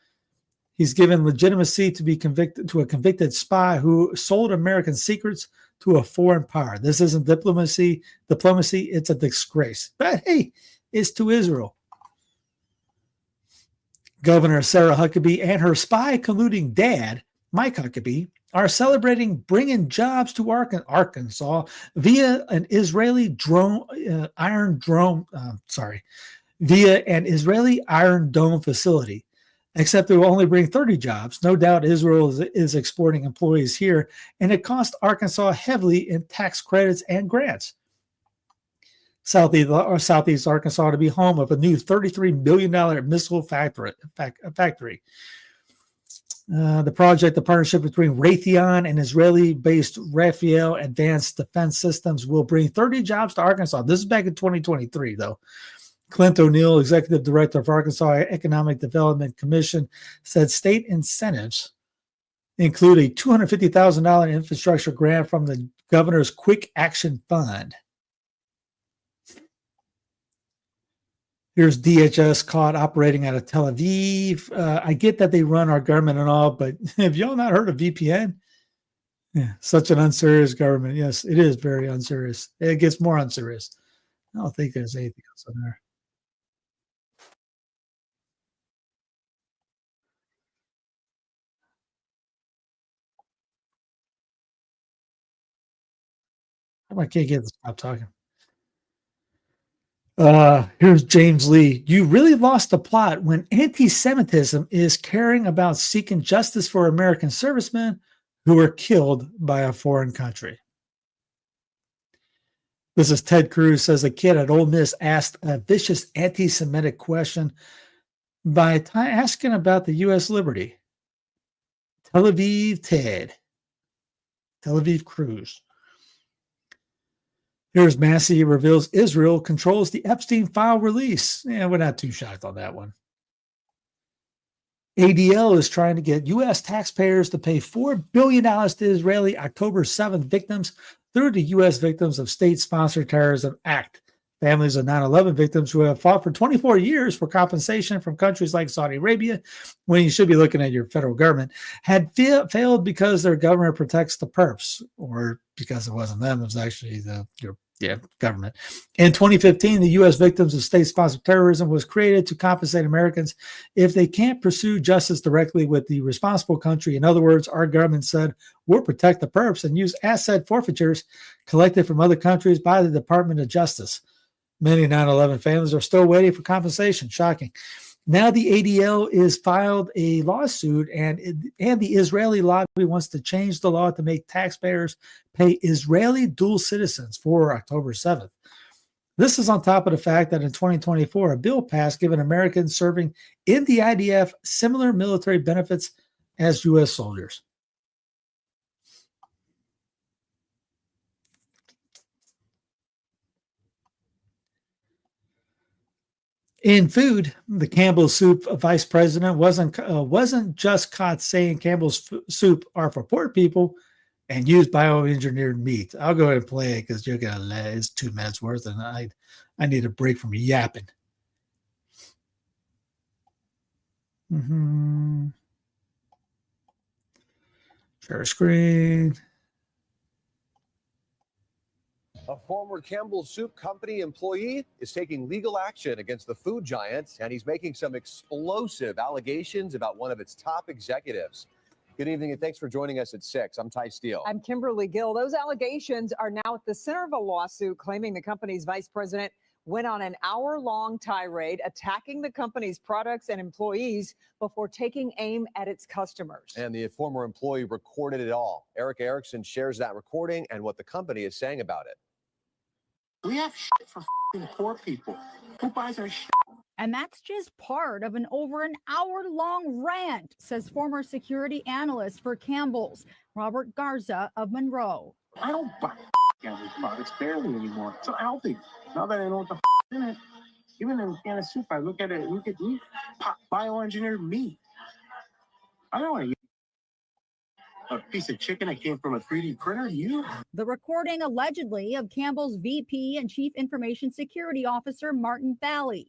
He's given legitimacy to be convicted to a convicted spy who sold American secrets to a foreign power. This isn't diplomacy. It's a disgrace. But hey, it's to Israel. Governor Sarah Huckabee and her spy colluding dad, Mike Huckabee, are celebrating bringing jobs to Arkansas via an Israeli Iron Dome facility. Except it will only bring 30 jobs. No doubt Israel is exporting employees here, and it cost Arkansas heavily in tax credits and grants. Southeast Arkansas to be home of a new $33 million missile factory. The project, the partnership between Raytheon and Israeli-based Rafael Advanced Defense Systems, will bring 30 jobs to Arkansas. This is back in 2023, though. Clint O'Neill, executive director of Arkansas Economic Development Commission, said state incentives include a $250,000 infrastructure grant from the governor's Quick Action Fund. Here's DHS caught operating out of Tel Aviv. I get that they run our government and all, but have y'all not heard of VPN? Yeah, such an unserious government. Yes, it is very unserious. It gets more unserious. I don't think there's anything else in there. I can't get to stop talking. Here's James Lee. You really lost the plot when anti-Semitism is caring about seeking justice for American servicemen who were killed by a foreign country. This is Ted Cruz, says a kid at Ole Miss asked a vicious anti-Semitic question by asking about the U.S. liberty. Tel Aviv Ted. Tel Aviv Cruz. Here's Massey reveals Israel controls the Epstein file release. Yeah, we're not too shocked on that one. ADL is trying to get U.S. taxpayers to pay $4 billion to Israeli October 7th victims through the U.S. Victims of State-Sponsored Terrorism Act. Families of 9/11 victims who have fought for 24 years for compensation from countries like Saudi Arabia, when you should be looking at your federal government, had failed because their government protects the perps, or because it wasn't them, it was actually your government. In 2015, the U.S. Victims of State-Sponsored Terrorism was created to compensate Americans if they can't pursue justice directly with the responsible country. In other words, our government said, we'll protect the perps and use asset forfeitures collected from other countries by the Department of Justice. Many 9/11 families are still waiting for compensation. Shocking. Now the ADL is filed a lawsuit, and the Israeli lobby wants to change the law to make taxpayers pay Israeli dual citizens for October 7th. This is on top of the fact that in 2024, a bill passed giving Americans serving in the IDF similar military benefits as U.S. soldiers. In food, the Campbell Soup vice president wasn't just caught saying Campbell's soup are for poor people and use bioengineered meat. I'll go ahead and play it because you're gonna it's 2 minutes worth, and I need a break from yapping. Share screen. A former Campbell Soup Company employee is taking legal action against the food giant, and he's making some explosive allegations about one of its top executives. Good evening, and thanks for joining us at 6. I'm Ty Steele. I'm Kimberly Gill. Those allegations are now at the center of a lawsuit claiming the company's vice president went on an hour-long tirade attacking the company's products and employees before taking aim at its customers. And the former employee recorded it all. Eric Erickson shares that recording and what the company is saying about it. We have shit for poor people. Who buys our shit? And that's just part of an over an hour-long rant, says former security analyst for Campbell's, Robert Garza of Monroe. I don't buy Campbell's products barely anymore. It's not healthy. Now that I know what the in it, even in a can of soup, I look at it, look at meat, bioengineered meat. I don't want to eat a piece of chicken that came from a 3D printer. The recording allegedly of Campbell's VP and Chief Information Security Officer Martin Bally.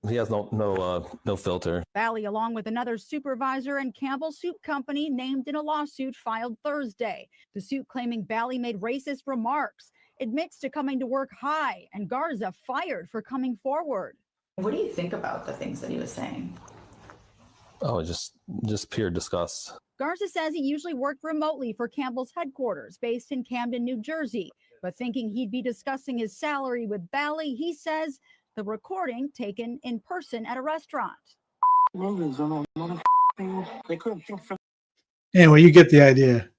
He has no filter. Bally, along with another supervisor and Campbell Soup Company, named in a lawsuit filed Thursday. The suit claiming Bally made racist remarks, admits to coming to work high, and Garza fired for coming forward. What do you think about the things that he was saying? Oh, just pure disgust. Garza says he usually worked remotely for Campbell's headquarters based in Camden, New Jersey. But thinking he'd be discussing his salary with Bally, he says the recording taken in person at a restaurant. Anyway, you get the idea.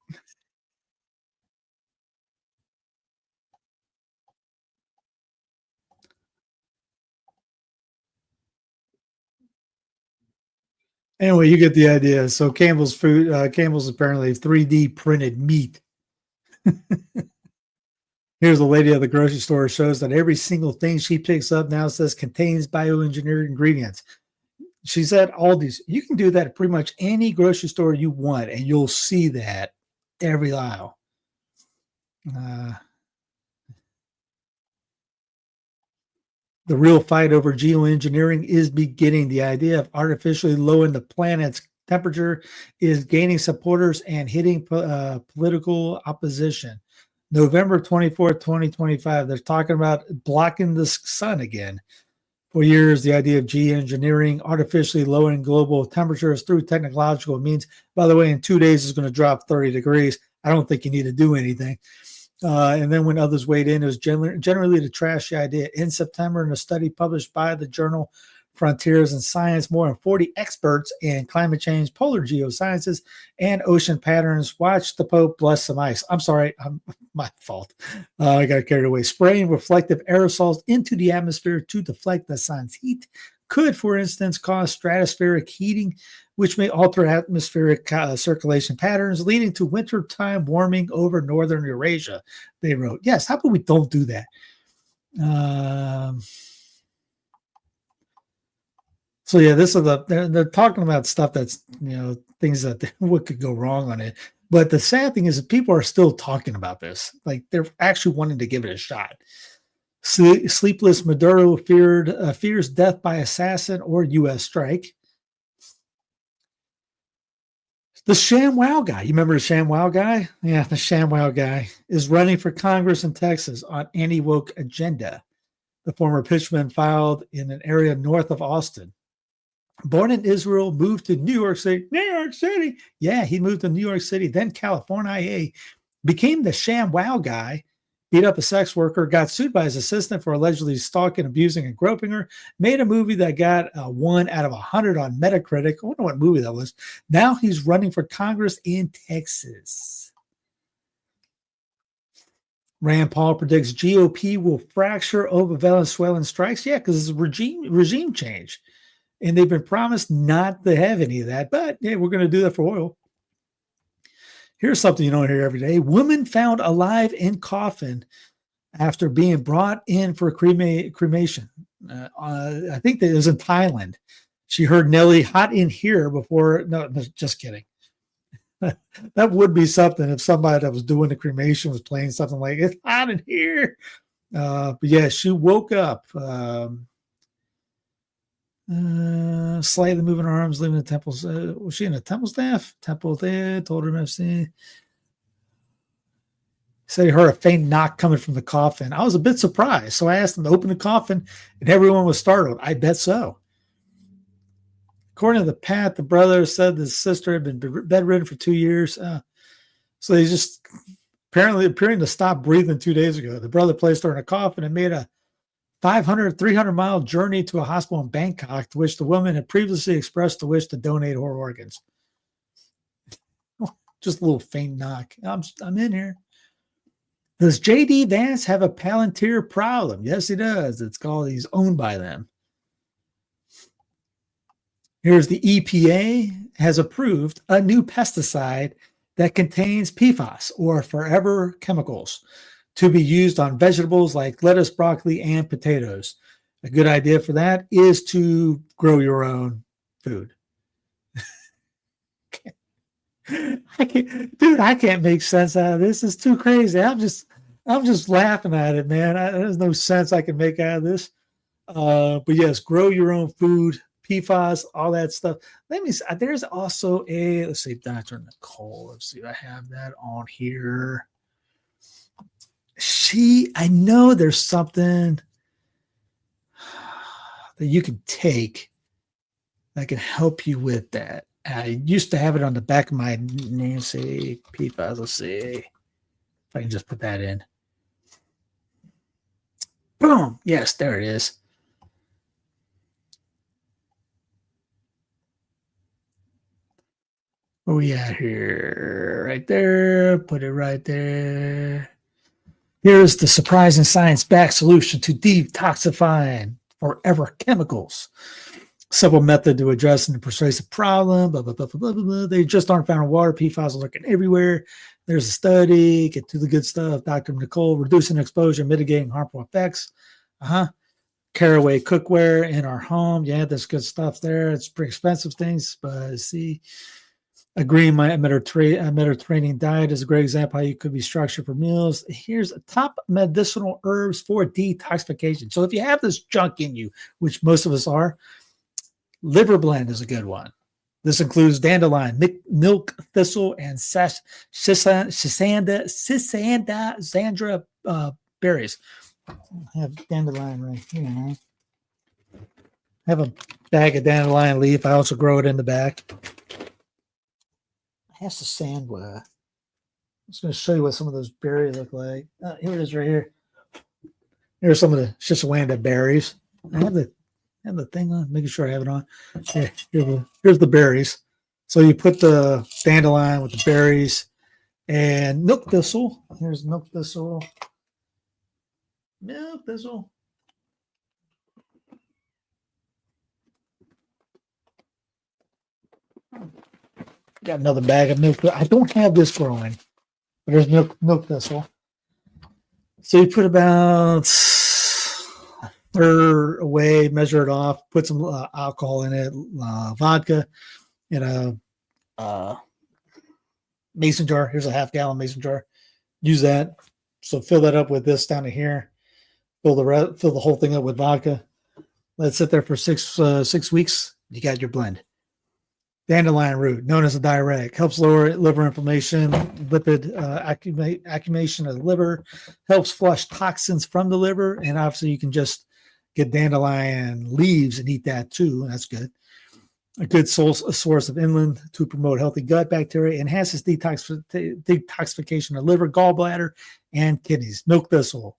Anyway, you get the idea. So Campbell's food, Campbell's apparently 3D printed meat. Here's a lady at the grocery store, shows that every single thing she picks up now says contains bioengineered ingredients. She said all these, you can do that at pretty much any grocery store you want, and you'll see that every aisle. The real fight over geoengineering is beginning. The idea of artificially lowering the planet's temperature is gaining supporters and hitting political opposition. November 24th, 2025, they're talking about blocking the sun again. For years, the idea of geoengineering, artificially lowering global temperatures through technological means. By the way, in 2 days, it's going to drop 30 degrees. I don't think you need to do anything. And then when others weighed in, it was generally to trash the idea. In September, in a study published by the journal Frontiers in Science, more than 40 experts in climate change, polar geosciences, and ocean patterns watched the Pope bless some ice. I'm sorry, my fault. I got carried away. Spraying reflective aerosols into the atmosphere to deflect the sun's heat could, for instance, cause stratospheric heating, which may alter atmospheric circulation patterns, leading to wintertime warming over northern Eurasia, they wrote. Yes, how about we don't do that? So yeah, this is they're talking about stuff that's, things that what could go wrong on it. But the sad thing is that people are still talking about this. Like, they're actually wanting to give it a shot. Sleepless Maduro fears death by assassin or U.S. strike. The ShamWow guy, you remember the ShamWow guy? Yeah, the ShamWow guy is running for Congress in Texas on anti-woke agenda. The former pitchman filed in an area north of Austin. Born in Israel, moved to New York City. New York City. Yeah, he moved to New York City, then California. Became the ShamWow guy, beat up a sex worker, got sued by his assistant for allegedly stalking, abusing, and groping her, made a movie that got 1 out of 100 on Metacritic. I wonder what movie that was. Now he's running for Congress in Texas. Rand Paul predicts GOP will fracture over Venezuelan strikes. Yeah, because it's a regime change. And they've been promised not to have any of that. But, yeah, we're going to do that for oil. Here's something you don't hear every day. Woman found alive in coffin after being brought in for cremation. I think that it was in Thailand. She heard Nelly hot in here before. No, just kidding. That would be something if somebody that was doing the cremation was playing something like it's hot in here. But yeah, she woke up, slightly moving her arms, leaving the temple. Was she in a temple staff? Temple there, told her MC. Said he heard a faint knock coming from the coffin. I was a bit surprised. So I asked him to open the coffin, and everyone was startled. I bet so. According to the Pat, the brother said the sister had been bedridden for 2 years. So they just appearing to stop breathing 2 days ago. The brother placed her in a coffin and made a 300-mile journey to a hospital in Bangkok, to which the woman had previously expressed the wish to donate her organs. Just a little faint knock. I'm in here. Does J.D. Vance have a Palantir problem? Yes, he does. It's called he's owned by them. Here's the EPA has approved a new pesticide that contains PFAS, or forever chemicals, to be used on vegetables like lettuce, broccoli, and potatoes. A good idea for that is to grow your own food. I can't make sense out of this. It's too crazy. I'm just laughing at it, man. There's no sense I can make out of this. But yes, grow your own food. PFAS, all that stuff. Let me see. There's also let's see, Dr. Nicole. Let's see if I have that on here. I know there's something that you can take that can help you with that. I used to have it on the back of my namesake, PFAS. Let's see if I can just put that in. Boom. Yes, there it is. Where we at here? Right there. Put it right there. Here's the surprising science-backed solution to detoxifying forever chemicals. Simple method to address the persuasive problem. Blah, blah, blah, blah, blah, blah. They just aren't found in water. PFAS are lurking everywhere. There's a study. Get to the good stuff. Dr. Nicole, reducing exposure, mitigating harmful effects. Caraway cookware in our home. Yeah, there's good stuff there. It's pretty expensive things, but see. A green Mediterranean diet is a great example how you could be structured for meals. Here's top medicinal herbs for detoxification. So if you have this junk in you, which most of us are, liver blend is a good one. This includes dandelion, milk thistle, and Sisanda berries. I have dandelion right here. I have a bag of dandelion leaf. I also grow it in the back. Has to sandwa. I'm just going to show you what some of those berries look like. Here it is right here. Here's some of the Shisawanda berries. I have the thing on, making sure I have it on. Here's the berries. So you put the dandelion with the berries and milk thistle. Here's milk thistle. Milk thistle. Got another bag of milk. I don't have this growing, but there's milk thistle. So you put about a third away, measure it off, put some alcohol in it, vodka in a mason jar. Here's a half-gallon mason jar. Use that. So fill that up with this down to here. Fill the whole thing up with vodka. Let it sit there for 6 weeks. You got your blend. Dandelion root, known as a diuretic, helps lower liver inflammation, lipid accumulation of the liver, helps flush toxins from the liver, and obviously you can just get dandelion leaves and eat that too, and that's good. A good source of inulin to promote healthy gut bacteria, enhances detoxification of liver, gallbladder, and kidneys. Milk thistle.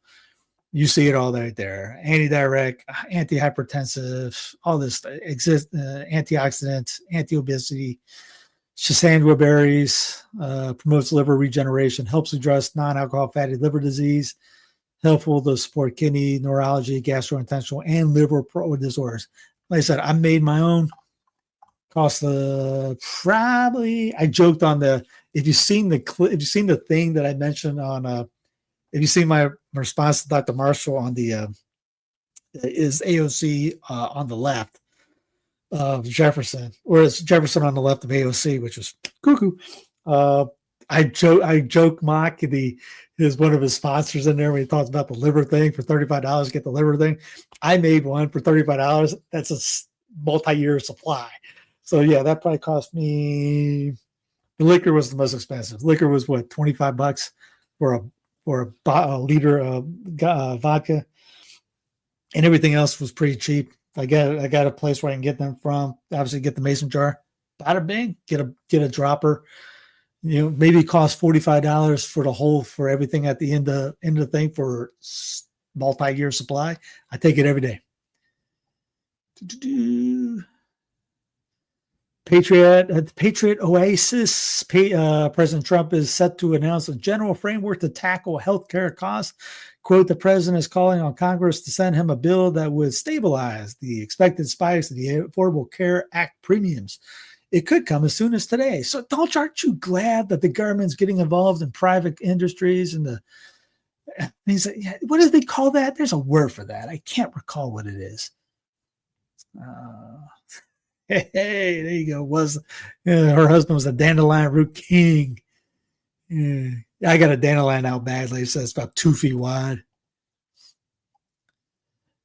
You see it all right there. Antidiuretic, antihypertensive, all this exists. Antioxidant, anti-obesity. Shisandra berries promotes liver regeneration, helps address non-alcohol fatty liver disease, helpful to support kidney, neurology, gastrointestinal, and liver disorders. Like I said, I made my own. Cost probably. I joked on the. If you've seen the thing that I mentioned on. If you see my response to Dr. Marshall on the is AOC on the left of Jefferson, or is Jefferson on the left of AOC, which was cuckoo. I joke mock is one of his sponsors in there when he talks about the liver thing for $35, get the liver thing. I made one for $35. That's a multi-year supply. So yeah, that probably cost me. The liquor was the most expensive. Liquor was what, $25 for a liter of vodka, and everything else was pretty cheap. I got a place where I can get them from. Obviously, get the mason jar. Bada bing, get a dropper. Maybe it costs $45 for everything at the end of the thing for multi-year supply. I take it every day. Patriot Oasis. President Trump is set to announce a general framework to tackle healthcare costs. Quote, the president is calling on Congress to send him a bill that would stabilize the expected spikes of the Affordable Care Act premiums. It could come as soon as today. So aren't you glad that the government's getting involved in private industries and what do they call that? There's a word for that. I can't recall what it is. Hey, there you go. Her husband was a dandelion root king. Yeah. I got a dandelion out badly. So it's about 2 feet wide.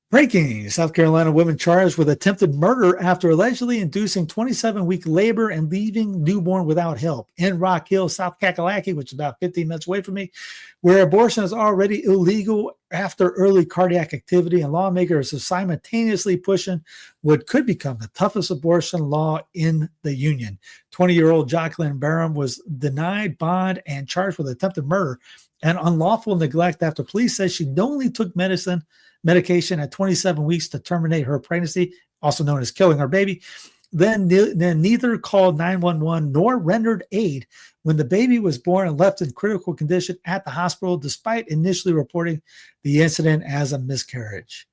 Breaking. South Carolina woman charged with attempted murder after allegedly inducing 27-week labor and leaving newborn without help in Rock Hill, South Kakalaki, which is about 15 minutes away from me, where abortion is already illegal after early cardiac activity, and lawmakers are simultaneously pushing what could become the toughest abortion law in the union. 20-year-old Jacqueline Barham was denied bond and charged with attempted murder and unlawful neglect after police said she knowingly took medication at 27 weeks to terminate her pregnancy, also known as killing her baby. Then neither called 911 nor rendered aid when the baby was born and left in critical condition at the hospital, despite initially reporting the incident as a miscarriage.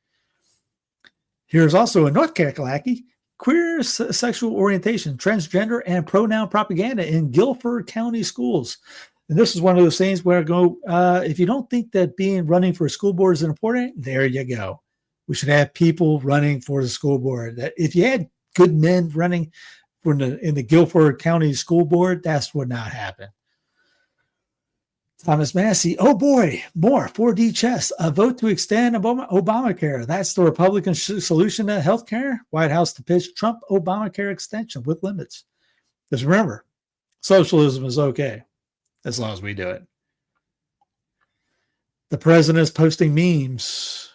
Here's also in North Kakalaki, queer sexual orientation, transgender, and pronoun propaganda in Guilford County schools. And this is one of those things where I go, if you don't think that running for a school board is important, there you go. We should have people running for the school board. If you had good men running in the Guilford County School Board, that's what not happen. Thomas Massey, oh boy, more 4D chess, a vote to extend Obamacare. That's the Republican solution to health care. White House to pitch Trump Obamacare extension with limits. Because remember, socialism is okay as long as we do it. The president is posting memes.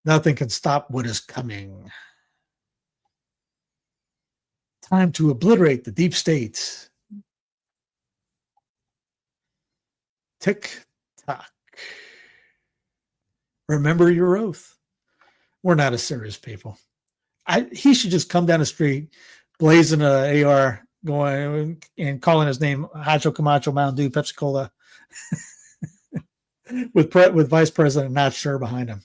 Nothing can stop what is coming. Time to obliterate the deep state. Tick-tock. Remember your oath. We're not a serious people. He should just come down the street, blazing an AR, going and calling his name Hacho Camacho Mountain Dew Pepsi Cola with Vice President not sure behind him.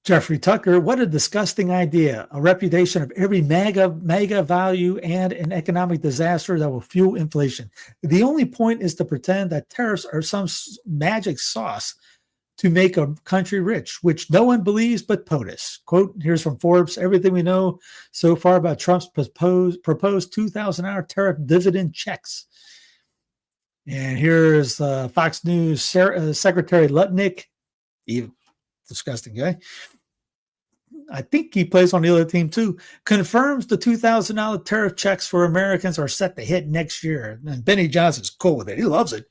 Jeffrey Tucker, what a disgusting idea. A reputation of every mega value and an economic disaster that will fuel inflation. The only point is to pretend that tariffs are some magic sauce to make a country rich, which no one believes but POTUS. Quote, here's from Forbes, everything we know so far about Trump's proposed 2,000-hour tariff dividend checks. And here's Fox News Secretary Lutnick, even disgusting guy. I think he plays on the other team too, confirms the $2,000 tariff checks for Americans are set to hit next year. And Benny Johnson's cool with it. He loves it.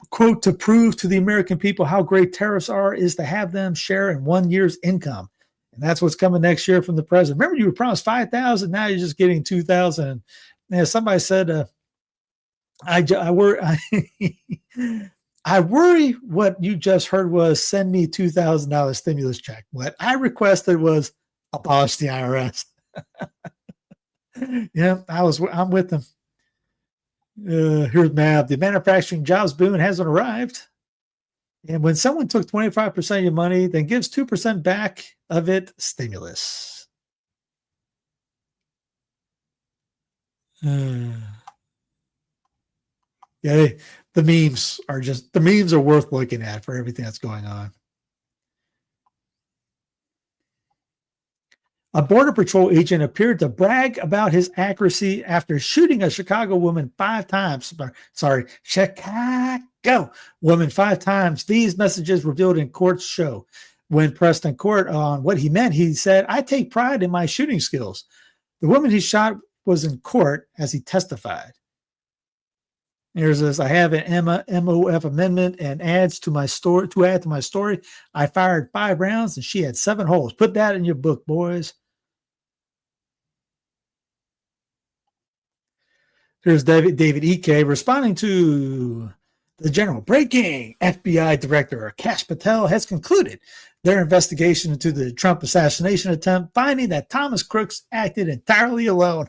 Quote, to prove to the American people how great tariffs are is to have them share in 1 year's income. And that's what's coming next year from the president. Remember, you were promised 5,000. Now you're just getting 2,000. And somebody said, I worry what you just heard was send me $2,000 stimulus check. What I requested was abolish the IRS. Yeah, I'm with them. Here's Mav. The manufacturing jobs boom hasn't arrived. And when someone took 25% of your money, then gives 2% back of it, stimulus. Yeah, the memes are worth looking at for everything that's going on. A Border Patrol agent appeared to brag about his accuracy after shooting a Chicago woman 5 times. Sorry, Chicago woman 5 times. These messages revealed in court's show. When pressed in court on what he meant, he said, "I take pride in my shooting skills." The woman he shot was in court as he testified. Here's this: I have an MOF amendment and adds to my story. To add to my story, I fired 5 rounds and she had 7 holes. Put that in your book, boys. Here's David E.K. responding to the general. Breaking: FBI Director Kash Patel has concluded their investigation into the Trump assassination attempt, finding that Thomas Crooks acted entirely alone.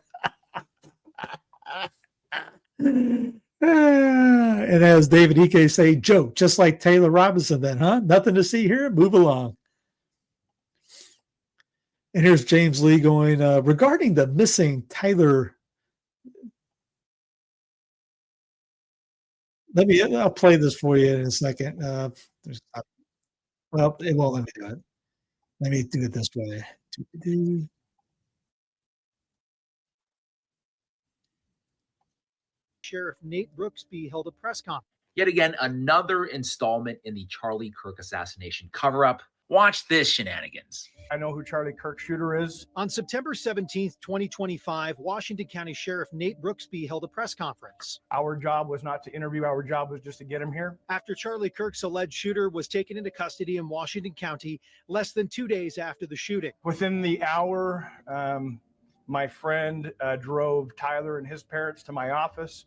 And as David E.K. say, joke, just like Taylor Robinson then, huh? Nothing to see here? Move along. And here's James Lee going, regarding the missing Tyler. I'll play this for you in a second. Well, it won't let me do it. Let me do it this way. Sheriff Nate Brooksby held a press conference. Yet again, another installment in the Charlie Kirk assassination cover-up. Watch this shenanigans. I know who Charlie Kirk's shooter is. On September 17th, 2025, Washington County Sheriff Nate Brooksby held a press conference. Our job was not to interview. Our job was just to get him here. After Charlie Kirk's alleged shooter was taken into custody in Washington County less than 2 days after the shooting. Within the hour, my friend drove Tyler and his parents to my office,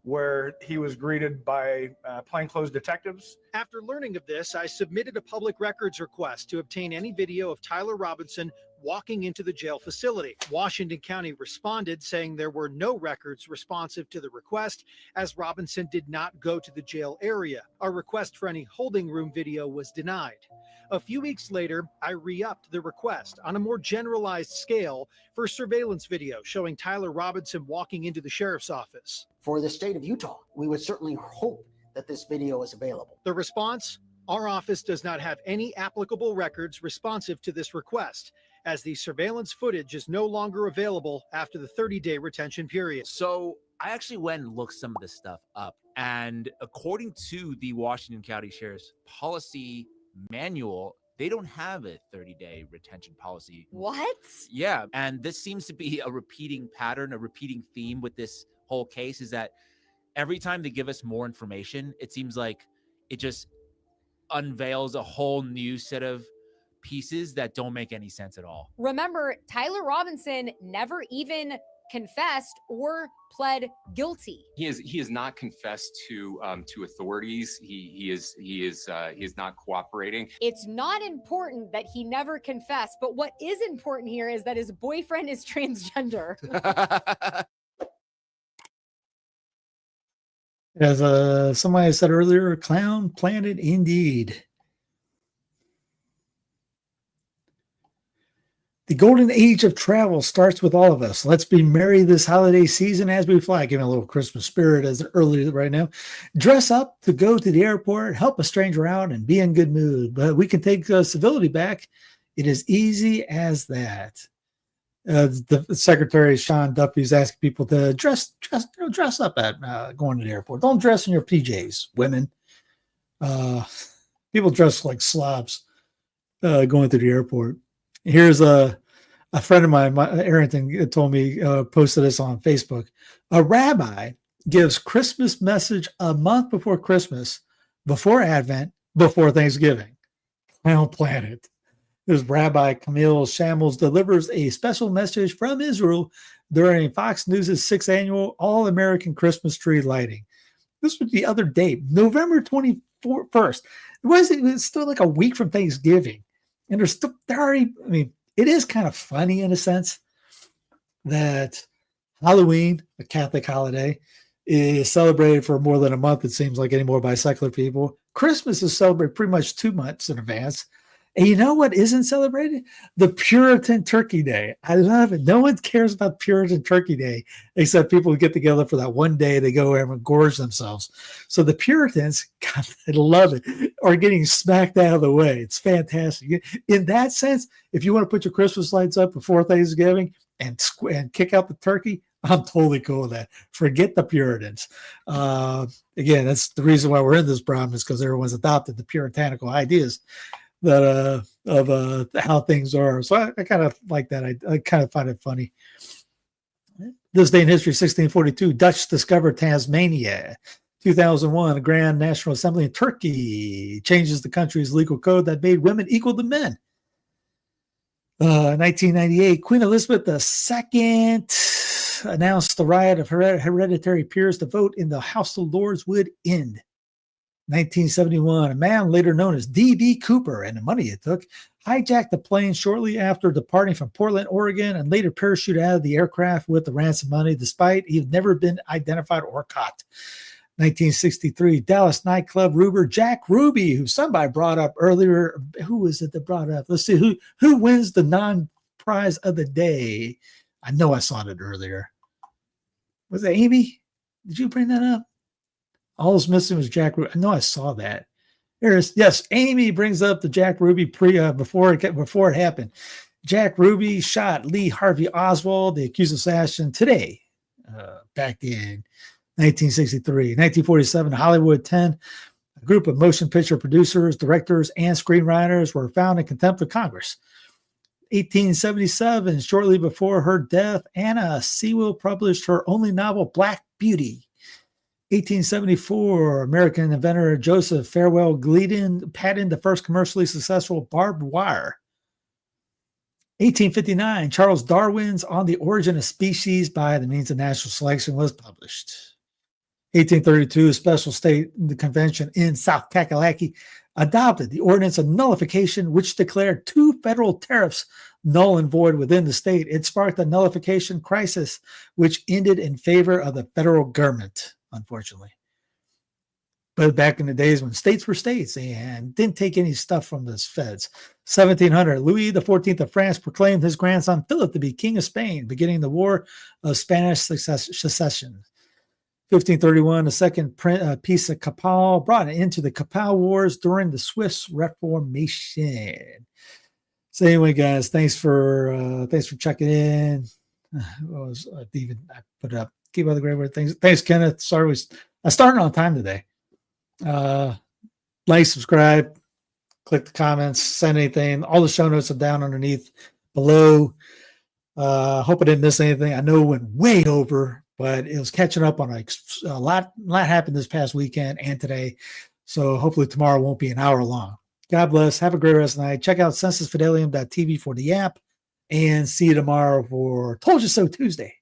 where he was greeted by plainclothes detectives. After learning of this, I submitted a public records request to obtain any video of Tyler Robinson walking into the jail facility. Washington County responded saying there were no records responsive to the request, as Robinson did not go to the jail area. Our request for any holding room video was denied. A few weeks later, I re-upped the request on a more generalized scale for surveillance video showing Tyler Robinson walking into the sheriff's office. For the state of Utah, we would certainly hope that this video is available. The response? Our office does not have any applicable records responsive to this request, as the surveillance footage is no longer available after the 30-day retention period. So I actually went and looked some of this stuff up, and according to the Washington County Sheriff's policy manual, they don't have a 30-day retention policy. What? Yeah, and this seems to be a repeating pattern, a repeating theme with this whole case, is that every time they give us more information, it seems like it just unveils a whole new set of pieces that don't make any sense at all. Remember, Tyler Robinson never even confessed or pled guilty. He has not confessed to authorities. He is not cooperating. It's not important that he never confessed, but what is important here is that his boyfriend is transgender. As somebody said earlier, clown planet indeed. The golden age of travel starts with all of us. Let's be merry this holiday season as we fly. Give me a little Christmas spirit as early right now. Dress up to go to the airport, help a stranger out, and be in good mood. But we can take civility back. It is easy as that. The Secretary Sean Duffy is asking people to dress up at going to the airport. Don't dress in your PJs, women. People dress like slobs going to the airport. Here's a friend of mine, Arrington, told me, posted this on Facebook. A rabbi gives Christmas message a month before Christmas, before Advent, before Thanksgiving. Clown planet. This Rabbi Camille Shambles delivers a special message from Israel during Fox News' 6th annual All-American Christmas tree lighting. This was the other day, November 21st. It was still like a week from Thanksgiving. And it is kind of funny in a sense that Halloween, a Catholic holiday, is celebrated for more than a month, it seems like, anymore by secular people. Christmas is celebrated pretty much 2 months in advance. And you know what isn't celebrated? The Puritan Turkey Day. I love it. No one cares about Puritan Turkey Day except people who get together for that one day. They go and gorge themselves. So the Puritans, God, I love it, are getting smacked out of the way. It's fantastic. In that sense, if you want to put your Christmas lights up before Thanksgiving and kick out the turkey, I'm totally cool with that. Forget the Puritans. Again, that's the reason why we're in this problem, is because everyone's adopted the puritanical ideas that of how things are. So I kind of like that. I kind of find it funny. This day in history, 1642, Dutch discovered Tasmania. 2001, a Grand National Assembly in Turkey changes the country's legal code that made women equal to men. 1998, Queen Elizabeth II announced the right of hereditary peers to vote in the House of Lords would end. 1971, a man later known as D.B. Cooper, and the money it took, hijacked the plane shortly after departing from Portland, Oregon, and later parachuted out of the aircraft with the ransom money, despite he had never been identified or caught. 1963, Dallas nightclub ruber Jack Ruby, who somebody brought up earlier. Who was it that brought up? Let's see, who wins the non-prize of the day? I know I saw it earlier. Was it Amy? Did you bring that up? All that's missing was Jack Ruby. I know I saw that. There it is. Yes, Amy brings up the Jack Ruby before it happened. Jack Ruby shot Lee Harvey Oswald, the accused assassin, today, back in 1963. 1947, Hollywood 10, a group of motion picture producers, directors, and screenwriters were found in contempt of Congress. 1877, shortly before her death, Anna Sewell published her only novel, Black Beauty. 1874, American inventor Joseph Farwell Glidden patented the first commercially successful barbed wire. 1859, Charles Darwin's On the Origin of Species by the Means of Natural Selection was published. 1832, a special state convention in South Kakalaki adopted the Ordinance of Nullification, which declared 2 federal tariffs null and void within the state. It sparked a nullification crisis, which ended in favor of the federal government, unfortunately. But back in the days when states were states and didn't take any stuff from the feds. 1700, Louis XIV of France proclaimed his grandson Philip to be King of Spain, beginning the War of Spanish Succession. 1531, the second Peace of Capel brought an end to the Capel Wars during the Swiss Reformation. So anyway, guys, thanks for checking in. I put it up. Keep all the great word things. Thanks, Kenneth. Sorry, I started on time today. Like, subscribe, click the comments, send anything. All the show notes are down underneath below. Hope I didn't miss anything. I know it went way over, but it was catching up on a lot happened this past weekend and today. So hopefully tomorrow won't be an hour long. God bless. Have a great rest of the night. Check out sensusfidelium.tv for the app, and see you tomorrow for Told You So Tuesday.